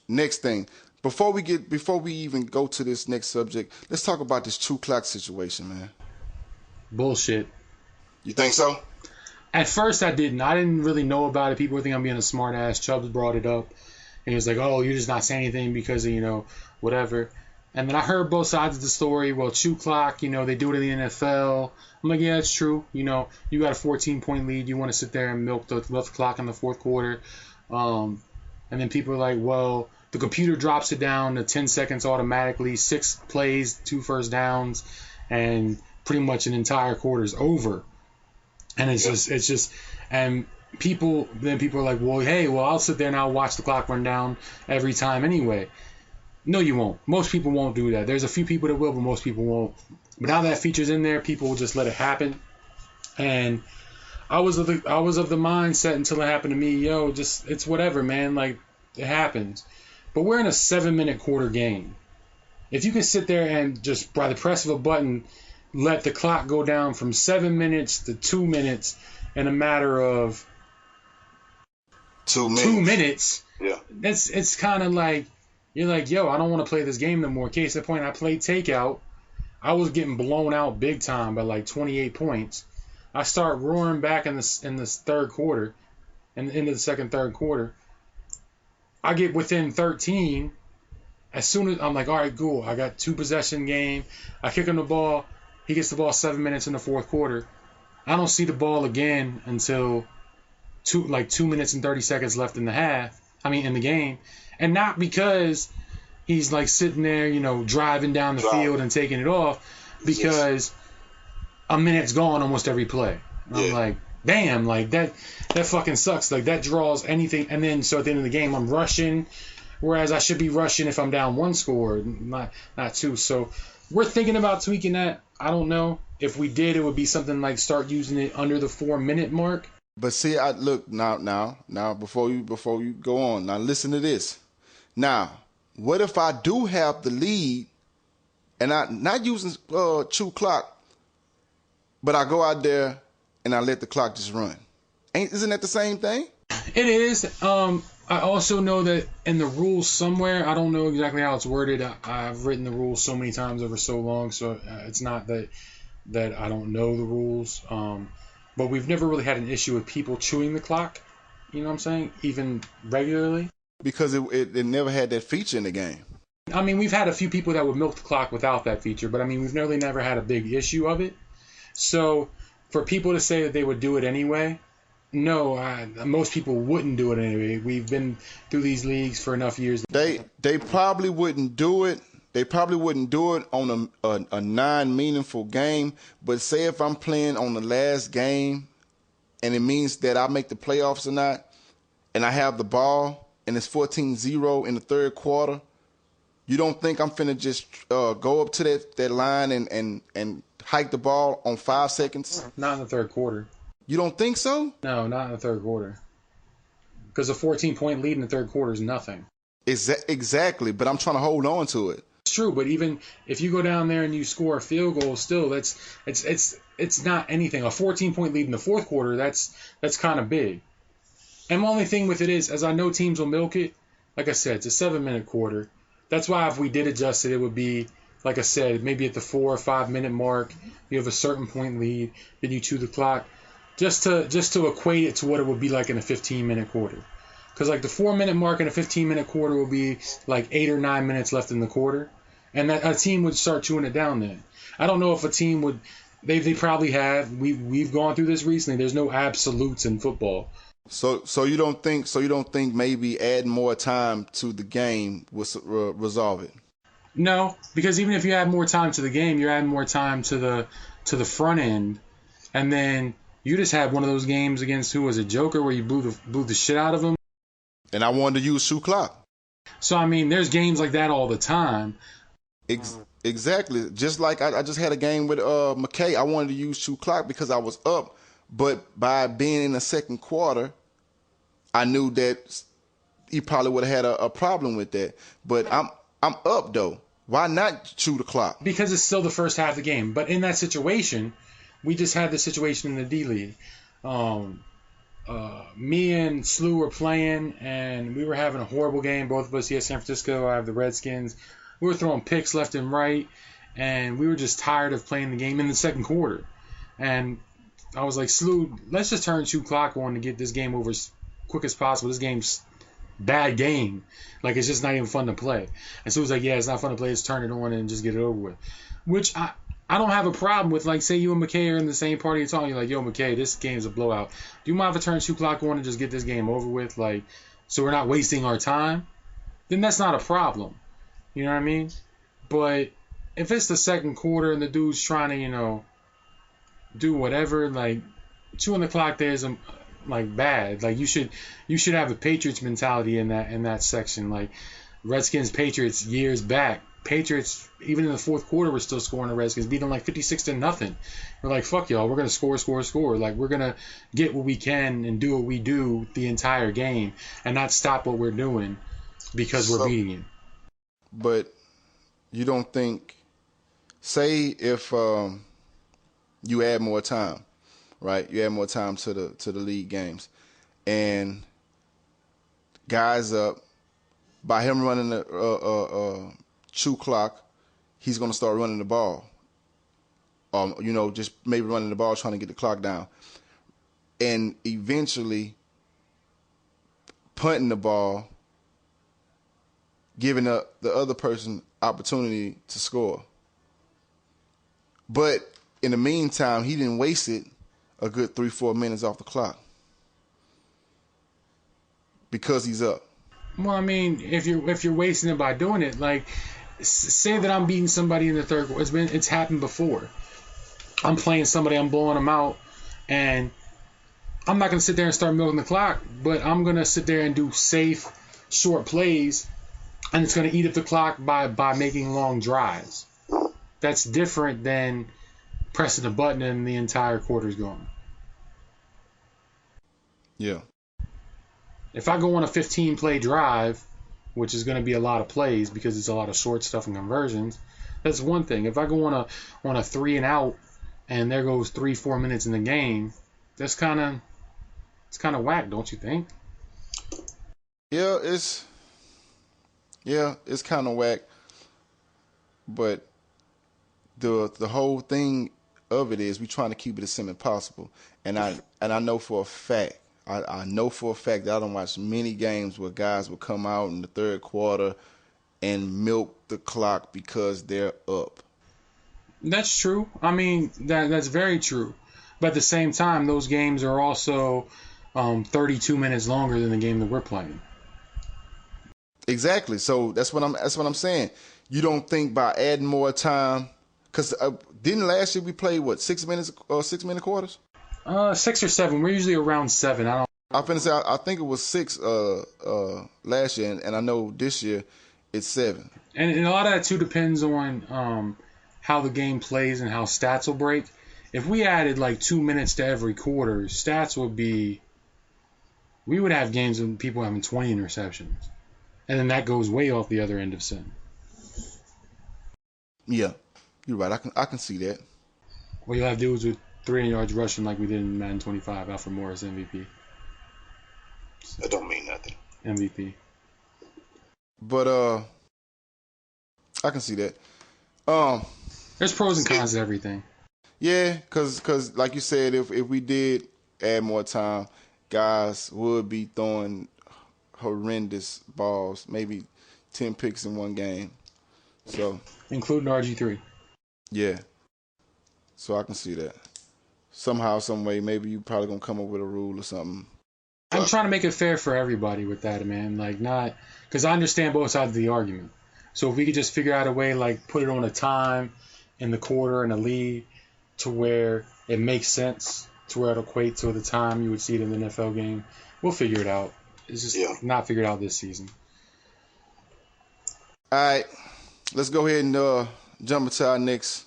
Next thing. Before we even go to this next subject, let's talk about this True Clock situation, man. Bullshit. You think so? At first, I didn't. I didn't really know about it. People think I'm being a smart ass. Chubbs brought it up. And he was like, oh, you're just not saying anything because of, whatever. And then I heard both sides of the story. Well, True Clock, they do it in the NFL. I'm like, yeah, it's true. You got a 14-point lead. You want to sit there and milk the clock in the fourth quarter. And then people are like, well, the computer drops it down to 10 seconds automatically, 6 plays, 2 first downs, and pretty much an entire quarter's over. And it's just, and people are like, well, hey, I'll sit there and I'll watch the clock run down every time anyway. No, you won't. Most people won't do that. There's a few people that will, but most people won't. But now that feature's in there, people will just let it happen. And I was of the mindset until it happened to me, it's whatever, man. Like, it happens. But we're in a 7-minute quarter game. If you can sit there and just by the press of a button let the clock go down from 7 minutes to 2 minutes in a matter of 2 minutes. 2 minutes, Yeah. it's kind of like, you're like, yo, I don't want to play this game no more. Case in point, I played Takeout. I was getting blown out big time by like 28 points. I start roaring back in this third quarter, and into the third quarter. I get within 13. As soon as I'm like, all right, cool. I got 2 possession game. I kick him the ball. He gets the ball 7 minutes in the fourth quarter. I don't see the ball again until 2 minutes and 30 seconds left in the game. And not because he's like sitting there, driving down the field and taking it off, because a minute's gone almost every play. I'm like, damn, like that fucking sucks. Like that draws anything. And then so at the end of the game, I'm rushing, whereas I should be rushing if I'm down 1 score, not 2. So we're thinking about tweaking that. I don't know. If we did, it would be something like start using it under the 4-minute mark. But see, I look now before you go on. Now listen to this. Now, what if I do have the lead and I not using True Clock, but I go out there and I let the clock just run? Isn't that the same thing? It is. I also know that in the rules somewhere, I don't know exactly how it's worded. I've written the rules so many times over so long, so it's not that I don't know the rules. But we've never really had an issue with people chewing the clock. You know what I'm saying? Even regularly. Because it never had that feature in the game. I mean, we've had a few people that would milk the clock without that feature, but I mean, we've never had a big issue of it. So for people to say that they would do it anyway, no, most people wouldn't do it anyway. We've been through these leagues for enough years. They probably wouldn't do it. They probably wouldn't do it on a non-meaningful game. But say if I'm playing on the last game and it means that I make the playoffs or not, and I have the ball and it's 14-0 in the third quarter, you don't think I'm finna just go up to that line and hike the ball on 5 seconds? Not in the third quarter. You don't think so? No, not in the third quarter. Because a 14-point lead in the third quarter is nothing. Exactly, but I'm trying to hold on to it. It's true, but even if you go down there and you score a field goal, still it's not anything. A 14-point lead in the fourth quarter, that's kind of big. And the only thing with it is, as I know teams will milk it, like I said, it's a 7-minute quarter. That's why if we did adjust it, it would be, like I said, maybe at the 4 or 5 minute mark, you have a certain point lead, then you chew the clock, just to equate it to what it would be like in a 15-minute quarter. Because like the 4-minute mark in a 15-minute quarter will be like 8 or 9 minutes left in the quarter, and that a team would start chewing it down then. I don't know if a team would. They probably have. We've gone through this recently. There's no absolutes in football. So you don't think maybe adding more time to the game will resolve it? No, because even if you add more time to the game, you're adding more time to the front end, and then you just had one of those games against who was it, Joker, where you blew the shit out of him. And I wanted to use True Clock. So I mean, there's games like that all the time. Exactly. Just like I just had a game with McKay. I wanted to use True Clock because I was up But by being in the second quarter, I knew that he probably would have had a problem with that. But I'm up though. Why not chew the clock? Because it's still the first half of the game. But in that situation, we just had the situation in the D League. Me and Slew were playing, and we were having a horrible game. Both of us, he had San Francisco, I have the Redskins. We were throwing picks left and right, and we were just tired of playing the game in the second quarter. And I was like, Slew, let's just turn 2 clock on to get this game over as quick as possible. This game's bad game. Like, it's just not even fun to play. And so he was like, yeah, it's not fun to play. Let's turn it on and just get it over with. Which I don't have a problem with. Like, say you and McKay are in the same party and talking, you're like, yo, McKay, this game's a blowout. Do you mind if I turn 2 clock on and just get this game over with? Like, so we're not wasting our time? Then that's not a problem. You know what I mean? But if it's the second quarter and the dude's trying to, do whatever, like, 2 on the clock there is bad. Like, you should have a Patriots mentality in that section. Like, Redskins Patriots years back. Patriots, even in the fourth quarter, were still scoring the Redskins, beat them like 56-0. We're like, fuck y'all, we're gonna score. Like, we're gonna get what we can and do what we do the entire game and not stop what we're doing because we're beating you. But you don't think, say if you add more time, right? You add more time to the league games, and guys up by him running the chew clock, he's gonna start running the ball. Just maybe running the ball, trying to get the clock down, and eventually punting the ball, giving the other person opportunity to score. But in the meantime, he didn't waste it a good 3-4 minutes off the clock because he's up. Well, I mean, if you're wasting it by doing it, like, say that I'm beating somebody in the third quarter. It's happened before. I'm playing somebody, I'm blowing them out, and I'm not gonna sit there and start milking the clock, but I'm gonna sit there and do safe, short plays, and it's gonna eat up the clock by making long drives. That's different than pressing a button and the entire quarter's gone. Yeah. If I go on a 15-play drive, which is going to be a lot of plays because it's a lot of short stuff and conversions, that's one thing. If I go on a 3-and-out and there goes 3-4 minutes in the game, it's kind of whack, don't you think? Yeah, it's kind of whack. But the whole thing of it is we trying to keep it as simple as possible. And I know for a fact, I know for a fact that I don't watch many games where guys will come out in the third quarter and milk the clock because they're up. That's true. I mean, that's very true. But at the same time, those games are also 32 minutes longer than the game that we're playing. Exactly. So that's what I'm saying. You don't think by adding more time, because didn't last year we played 6 minutes or 6 minute quarters? 6 or 7. We're usually around 7. I think it was 6 last year, and I know this year it's 7. And a lot of that too depends on how the game plays and how stats will break. If we added like 2 minutes to every quarter, stats would be. We would have games with people having 20 interceptions, and then that goes way off the other end of sin. Yeah, you're right. I can see that. Well, you'll have dudes with 300 yards rushing like we did in Madden 25. Alfred Morris, MVP. That don't mean nothing. MVP. But I can see that. There's pros and cons to everything. Yeah, cause like you said, if we did add more time, guys would be throwing horrendous balls, maybe 10 picks in one game. So including RG3. Yeah. So I can see that. Somehow, some way, maybe you probably gonna come up with a rule or something. I'm trying to make it fair for everybody with that, man. Like, not because I understand both sides of the argument. So if we could just figure out a way, like, put it on a time in the quarter and a lead to where it makes sense, to where it equates to the time you would see it in the NFL game, we'll figure it out. It's just not figured out this season. All right, let's go ahead and jump into our next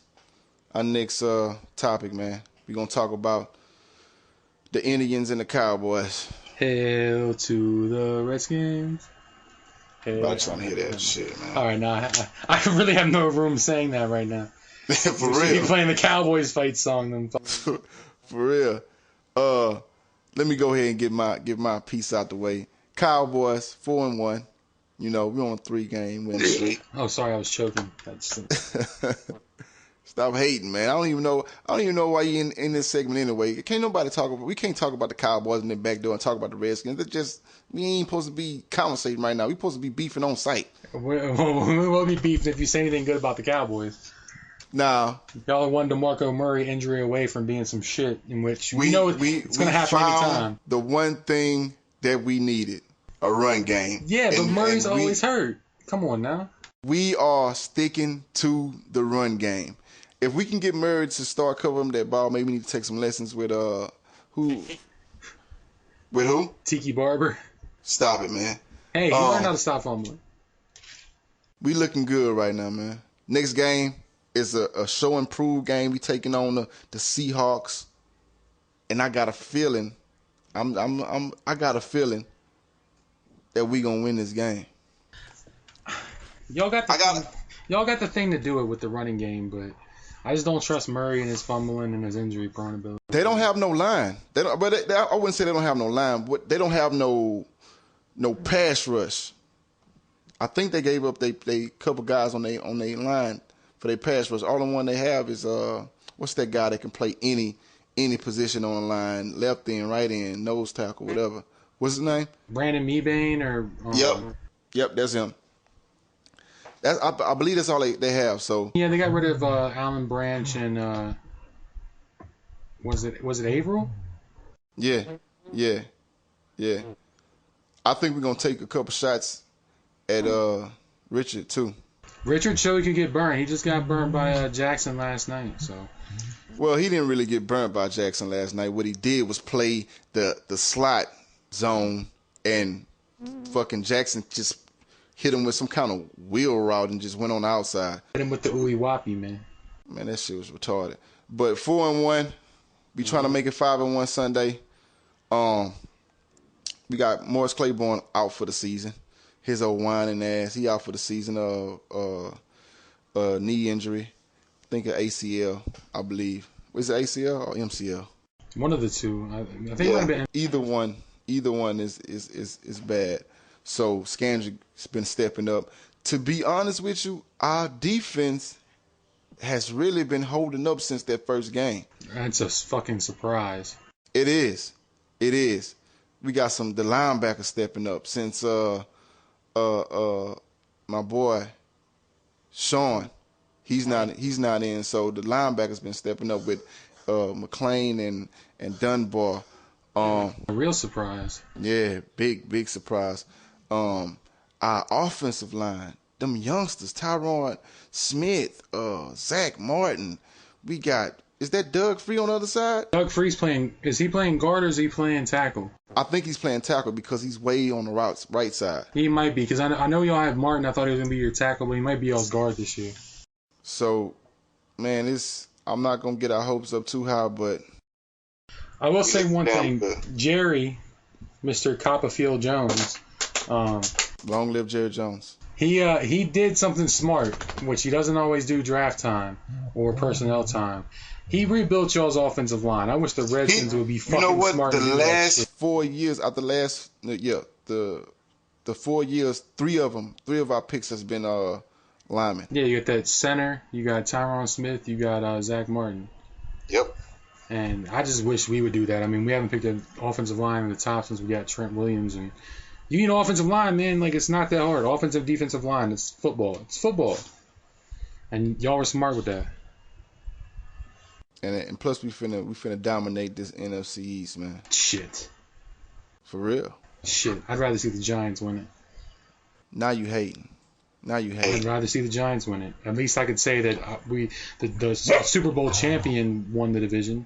topic, man. We're gonna talk about the Indians and the Cowboys. Hail to the Redskins. I'm about trying to hear that shit, man. All right, now I really have no room saying that right now. For We should be real. playing the Cowboys fight song. Them. For real. Let me go ahead and get my piece out the way. Cowboys 4-1. You know, we're on a 3-game win streak. Oh, sorry, I was choking. That's Stop hating, man. I don't even know why you in this segment anyway. Can't nobody talk about. We can't talk about the Cowboys in the back door and talk about the Redskins. It's just we ain't supposed to be conversating right now. We supposed to be beefing on site. we'll be beefing if you say anything good about the Cowboys. Now Y'all are one DeMarco Murray injury away from being some shit in which we know it's going to happen found anytime. the one thing that we needed. A run game. Yeah, but And- Murray's and we- always hurt. Come on now. We are sticking to the run game. If we can get Murray to start covering that ball, maybe we need to take some lessons with who? With who? Tiki Barber. Stop it, man. Hey, he learned how to stop fumbling. We looking good right now, man. Next game is a show improved game. We taking on the Seahawks, and I got a feeling, I got a feeling that we gonna win this game. Y'all got the thing to do it with the running game, but I just don't trust Murray and his fumbling and his injury prone ability. They don't have no line. I wouldn't say they don't have no line, but they don't have no pass rush. I think they gave up they couple guys on their line for their pass rush. All the one they have is what's that guy that can play any position on the line, left end, right end, nose tackle, whatever. What's his name? Brandon Mebane or Yep, that's him. I believe that's all they have. So yeah, they got rid of Alan Branch and was it Averill? yeah. I think we're gonna take a couple shots at Richard too. Richard showed he could get burned. He just got burned by Jackson last night. So Well, he didn't really get burnt by Jackson last night. What he did was play the slot zone, and fucking Jackson just hit him with some kind of wheel route and just went on the outside. hit him with the ooey wappy, man. Man, that shit was retarded. But 4-1, we trying to make it 5-1 Sunday. We got Morris Claiborne out for the season. His old whining ass, he out for the season of knee injury. I think an ACL, I believe. Was it ACL or MCL? One of the two. I think it might have been. Either one is bad. So Scandrick's been stepping up. To be honest with you, our defense has really been holding up since that first game. That's a fucking surprise. It is. We got the linebackers stepping up since my boy Sean, he's not in. So the linebackers been stepping up with McLean and Dunbar. A real surprise. Yeah, big surprise. Our offensive line, them youngsters, Tyron Smith, Zach Martin. We got, is that Doug Free on the other side? Doug Free's playing. Is he playing guard or is he playing tackle? I think he's playing tackle because he's way on the right side. He might be, because I know y'all have Martin. I thought he was going to be your tackle, but he might be y'all's guard this year. So, man, I'm not going to get our hopes up too high, but I will say one Damn thing. good. Jerry, Mr. Copperfield Jones, long live Jerry Jones. he did something smart, which he doesn't always do draft time or personnel time. He rebuilt y'all's offensive line. I wish the Redskins would be fucking You know what? smart. The and do that last shit. 4 years out the last, the 4 years, three of our picks has been linemen. Yeah, you got that center. You got Tyron Smith. You got Zach Martin. Yep. And I just wish we would do that. I mean, we haven't picked an offensive line in the top since we got Trent Williams. And you need an offensive line, man. Like, it's not that hard. Offensive, defensive line. It's football. It's football. And y'all were smart with that. And plus we finna dominate this NFC East, man. Shit. For real. Shit. I'd rather see the Giants win it. Now you hating. I'd rather see the Giants win it. At least I could say that the Super Bowl champion won the division,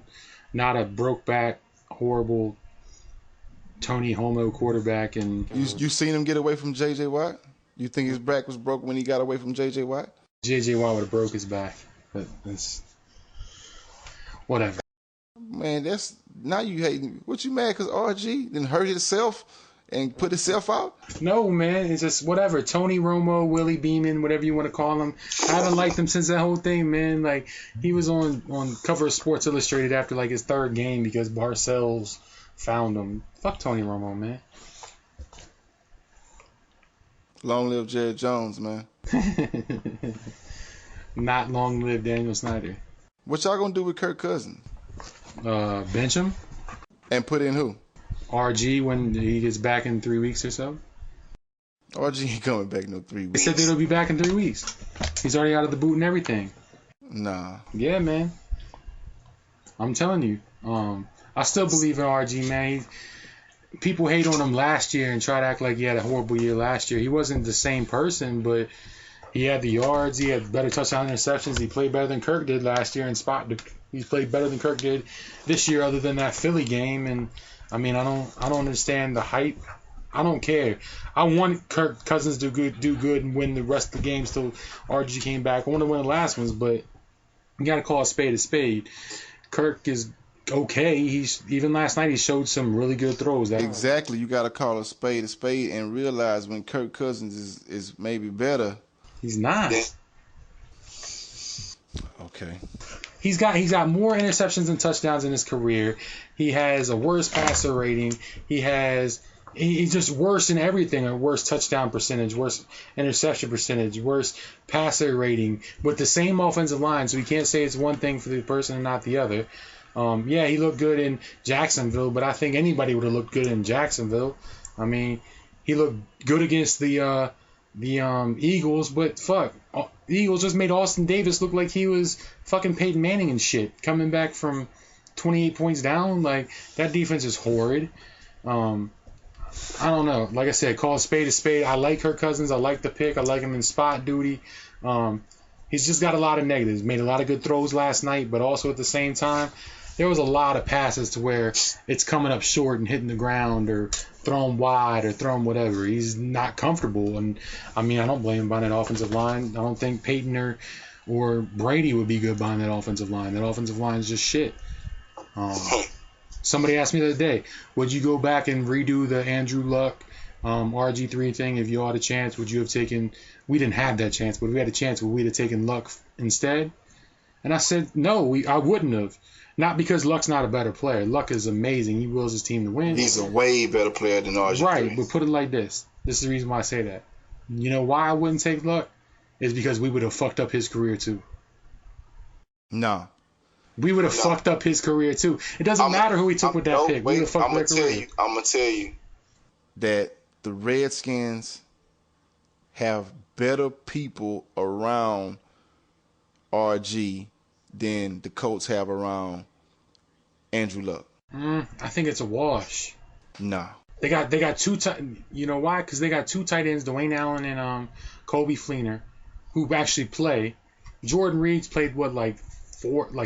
not a broke back, horrible Tony Homo quarterback. And You seen him get away from J.J. Watt? You think his back was broke when he got away from J.J. Watt? J.J. Watt would have broke his back. But that's whatever. Man, that's now you hating. What you mad because RG then hurt himself and put himself out? No, man, it's just whatever. Tony Romo, Willie Beeman, whatever you want to call him. I haven't liked him since that whole thing, man. Like, he was on cover of Sports Illustrated after like his third game because Parcells found him. Fuck Tony Romo, man. Long live Jerry Jones, man. Not long live Daniel Snyder. What y'all gonna do with Kirk Cousins? Bench him. And put in who? RG when he gets back in 3 weeks or so. RG ain't coming back no 3 They weeks. said they'll be back in 3 weeks. He's already out of the boot and everything. Nah. Yeah, man. I'm telling you. I still believe in RG, man. People hate on him last year and try to act like he had a horrible year last year. He wasn't the same person, but he had the yards. He had better touchdown interceptions. He played better than Kirk did last year in spot. He's played better than Kirk did this year, other than that Philly game. And I mean, I don't understand the hype. I don't care. I want Kirk Cousins to do good and win the rest of the games till RG came back. I want to win the last ones, but you got to call a spade a spade. Kirk is okay. Even last night he showed some really good throws. Exactly. You got to call a spade and realize when Kirk Cousins is maybe better. He's not. Yeah. Okay. He's got more interceptions and touchdowns in his career. He has a worse passer rating. He's just worse in everything. A worse touchdown percentage, worse interception percentage, worse passer rating with the same offensive line. So you can't say it's one thing for the person and not the other. Yeah, he looked good in Jacksonville, but I think anybody would have looked good in Jacksonville. I mean, he looked good against the Eagles, but fuck, the Eagles just made Austin Davis look like he was fucking Peyton Manning and shit, coming back from 28 points down. Like, that defense is horrid. I don't know. Like I said, call a spade a spade. I like Kirk Cousins. I like the pick. I like him in spot duty. He's just got a lot of negatives. Made a lot of good throws last night, but also at the same time, there was a lot of passes to where it's coming up short and hitting the ground or thrown wide or thrown whatever. He's not comfortable. And, I mean, I don't blame him behind that offensive line. I don't think Peyton or Brady would be good behind that offensive line. That offensive line is just shit. Somebody asked me the other day, would you go back and redo the Andrew Luck RG3 thing if you had a chance? Would you have taken – we didn't have that chance, but if we had a chance, would we have taken Luck instead? And I said, no, I wouldn't have. Not because Luck's not a better player. Luck is amazing. He wills his team to win. He's a way better player than RG3. Right, but put it like this. This is the reason why I say that. You know why I wouldn't take Luck? Is because we would have fucked up his career too. No. We would have fucked up his career too. It doesn't matter who he took with that pick. We would have fucked up their career. I'm going to tell you that the Redskins have better people around RG than the Colts have around Andrew Luck. I think it's a wash. No. They got two you know why? Because they got two tight ends, Dwayne Allen and Kobe Fleener, who actually play. Jordan Reed's played like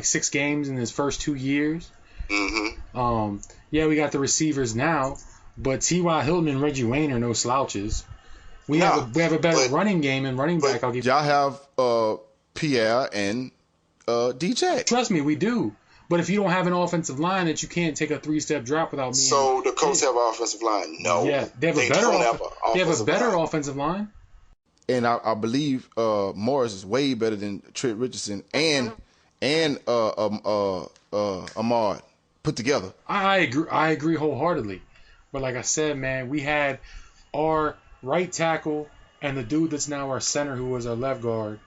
6 games in his first 2 years. Mm-hmm. Yeah, we got the receivers now, but T.Y. Hilton and Reggie Wayne are no slouches. We have a better running game and running back. I'll give y'all have Pierre and DJ. Trust me, we do. But if you don't have an offensive line that you can't take a 3-step drop without me. So the Colts have an offensive line? No. Yeah, they have a better offensive line. And I believe Morris is way better than Trent Richardson and Ahmad put together. I agree wholeheartedly. But like I said, man, we had our right tackle and the dude that's now our center, who was our left guard,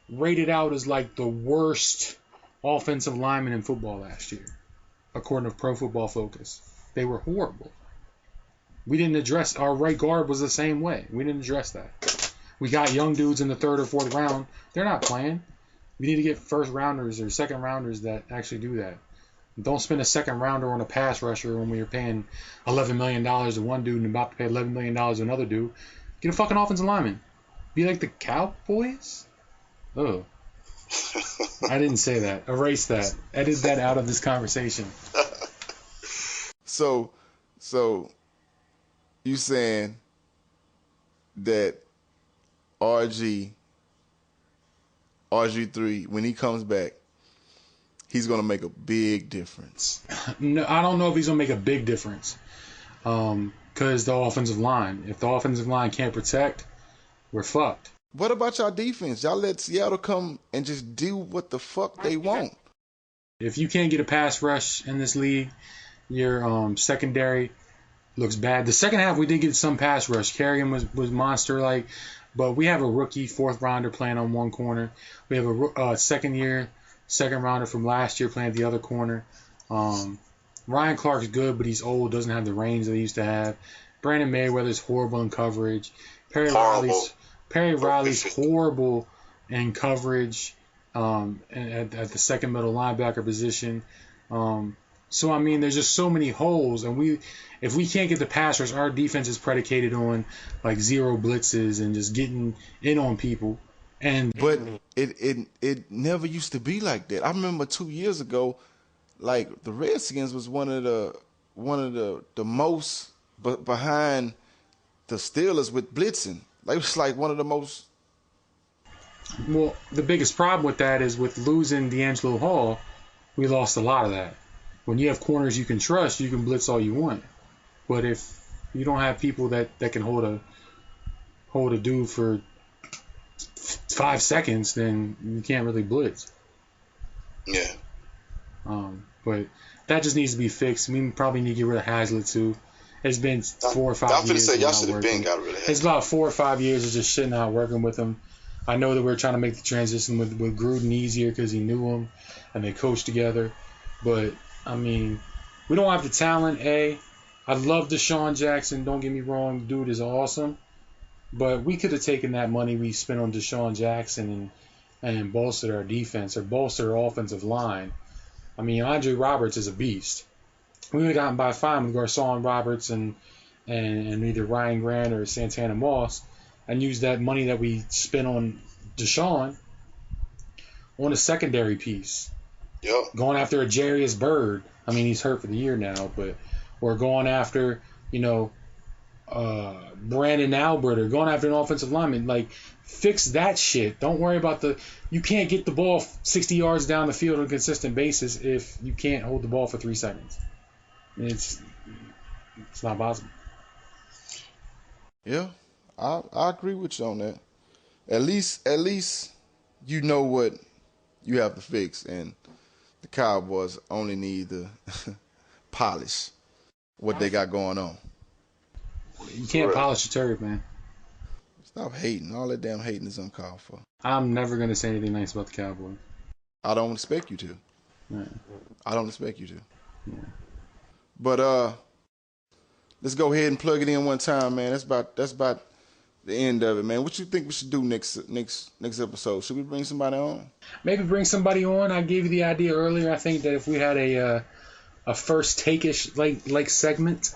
rated out as like the worst offensive lineman in football last year, according to Pro Football Focus. They were horrible. We didn't address our right guard was the same way. We didn't address that. We got young dudes in the 3rd or 4th round. They're not playing. We need to get first rounders or second rounders that actually do that. Don't spend a second rounder on a pass rusher when we are paying $11 million to one dude and about to pay $11 million to another dude. Get a fucking offensive lineman. Be like the Cowboys? Oh. I didn't say that. Erase that. Edit that out of this conversation. So you saying that RG3, when he comes back, he's going to make a big difference. No, I don't know if he's going to make a big difference. Because the offensive line. If the offensive line can't protect, we're fucked. What about y'all defense? Y'all let Seattle come and just do what the fuck they want. If you can't get a pass rush in this league, your secondary looks bad. The second half, we did get some pass rush. Kerrigan was monster-like, but we have a rookie fourth-rounder playing on one corner. We have a second-rounder from last year playing at the other corner. Ryan Clark's good, but he's old, doesn't have the range that he used to have. Brandon Mayweather's horrible in coverage. Perry Riley's horrible in coverage at the second middle linebacker position. So, I mean, there's just so many holes. And if we can't get the pass rush, our defense is predicated on, like, zero blitzes and just getting in on people. But it never used to be like that. I remember 2 years ago, like, the Redskins was one of the most behind the Steelers with blitzing. Like, it was like one of the most. Well, the biggest problem with that is with losing D'Angelo Hall, we lost a lot of that. When you have corners you can trust, you can blitz all you want. But if you don't have people that can hold a dude for 5 seconds, then you can't really blitz. Yeah. But that just needs to be fixed. We probably need to get rid of Hazlitt too. It's been 4 or 5 years. I'm finna say y'all should have been got rid of Hazlitt. It's about 4 or 5 years of just shitting not working with him. I know that we're trying to make the transition with Gruden easier because he knew him and they coached together. But, I mean, we don't have the talent, A. I love Deshaun Jackson. Don't get me wrong. Dude is awesome. But we could have taken that money we spent on Deshaun Jackson and bolstered our defense or bolstered our offensive line. I mean, Andre Roberts is a beast. We would have gotten by fine with Garcon Roberts and either Ryan Grant or Santana Moss and used that money that we spent on Deshaun on a secondary piece. Yep. Going after a Jarius Byrd. I mean, he's hurt for the year now, but we're going after, Brandon Albert or going after an offensive lineman. Like, fix that shit. Don't worry about you can't get the ball 60 yards down the field on a consistent basis if you can't hold the ball for 3 seconds. It's not possible. Yeah, I agree with you on that. At least you know what you have to fix, and the Cowboys only need to polish what they got going on. You can't polish a turd, man. Stop hating. All that damn hating is uncalled for. I'm never going to say anything nice about the Cowboys. I don't expect you to. Yeah. I don't expect you to. Yeah. But let's go ahead and plug it in one time, man. That's about the end of it, man. What you think we should do next episode? Should we bring somebody on? Maybe bring somebody on. I gave you the idea earlier. I think that if we had a first take-ish like segment,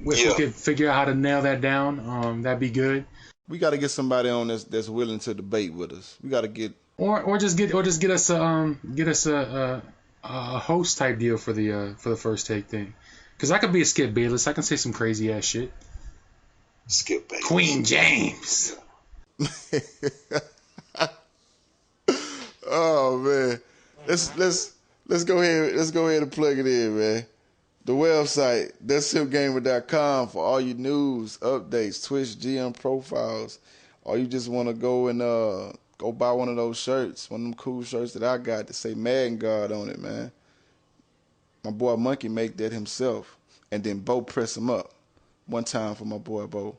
if we could figure out how to nail that down, that'd be good. We got to get somebody on that's willing to debate with us. We got to get or just get us a host type deal for the first take thing. Because I could be a Skip Bayless. I can say some crazy ass shit. Skip Bayless. Queen James. Oh man, let's go ahead and plug it in, man. The website, TheSimGamer.com, for all your news, updates, Twitch, GM profiles, or you just want to go and go buy one of those shirts, one of them cool shirts that I got that say Madden God on it, man. My boy Monkey make that himself, and then Bo press him up. One time for my boy Bo.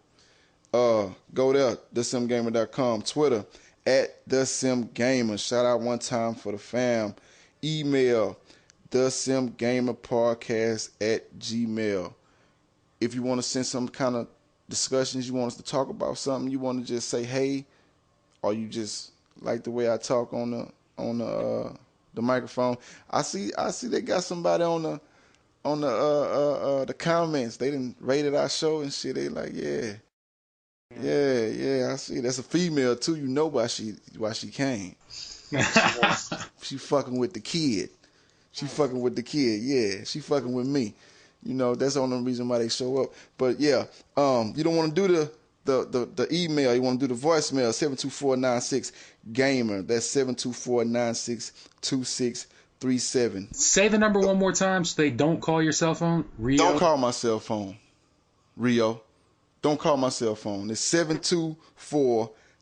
Go there, TheSimGamer.com, Twitter, @TheSimGamer. Shout out one time for the fam. Email, TheSimGamerPodcast@gmail. If you want to send some kind of discussions, you want us to talk about something, you want to just say hey, or you just like the way I talk on the microphone. I see they got somebody on the comments. They didn't rated our show and shit. They like, yeah. I see. That's a female too. You know why she came. She fucking with the kid. She fucking with the kid. Yeah, she fucking with me. That's the only reason why they show up. But yeah, you don't want to do the email. You want to do the voicemail, 72496-GAMER. That's 724-9626. 3637. Say the number one more time so they don't call your cell phone. Rio. Don't call my cell phone. Rio. Don't call my cell phone. It's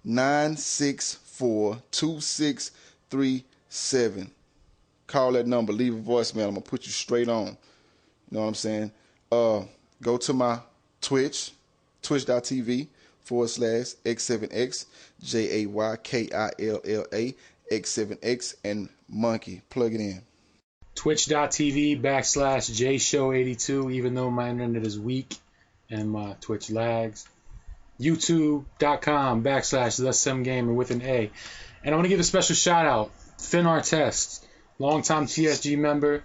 724-964-2637. Call that number. Leave a voicemail. I'm going to put you straight on. You know what I'm saying? Go to my Twitch, twitch.tv/X7X, JAYKILLA, X7X, and Monkey. Plug it in. Twitch.tv/JShow82, even though my internet is weak and my Twitch lags. YouTube.com/TheSimGamer with an A. And I want to give a special shout out. Finn Artest, longtime TSG member,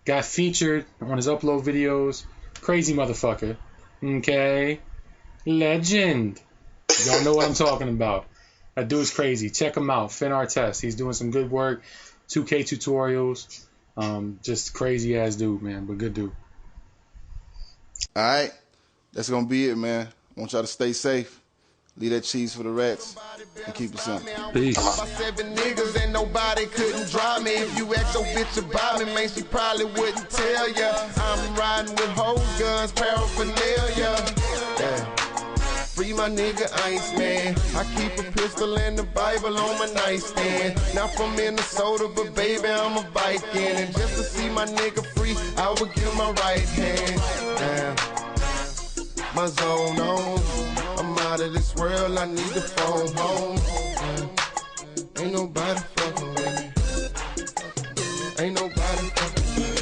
got featured on his upload videos. Crazy motherfucker. Okay. Legend. Y'all know what I'm talking about. That dude's crazy. Check him out. Finn Artest. He's doing some good work. 2K tutorials. Just crazy ass dude, man. But good dude. All right. That's going to be it, man. I want y'all to stay safe. Leave that cheese for the rats and keep it simple. Peace. 7 niggas and nobody couldn't drive me. If you ask your bitch about me, man, she probably wouldn't tell ya. I'm riding with whole guns, paraphernalia. Yeah. Free my nigga Ice Man. I keep a pistol and the Bible on my nightstand. Not from Minnesota, but baby, I'm a Viking. And just to see my nigga free, I would give my right hand. Damn. My zone on. I'm out of this world, I need to phone home.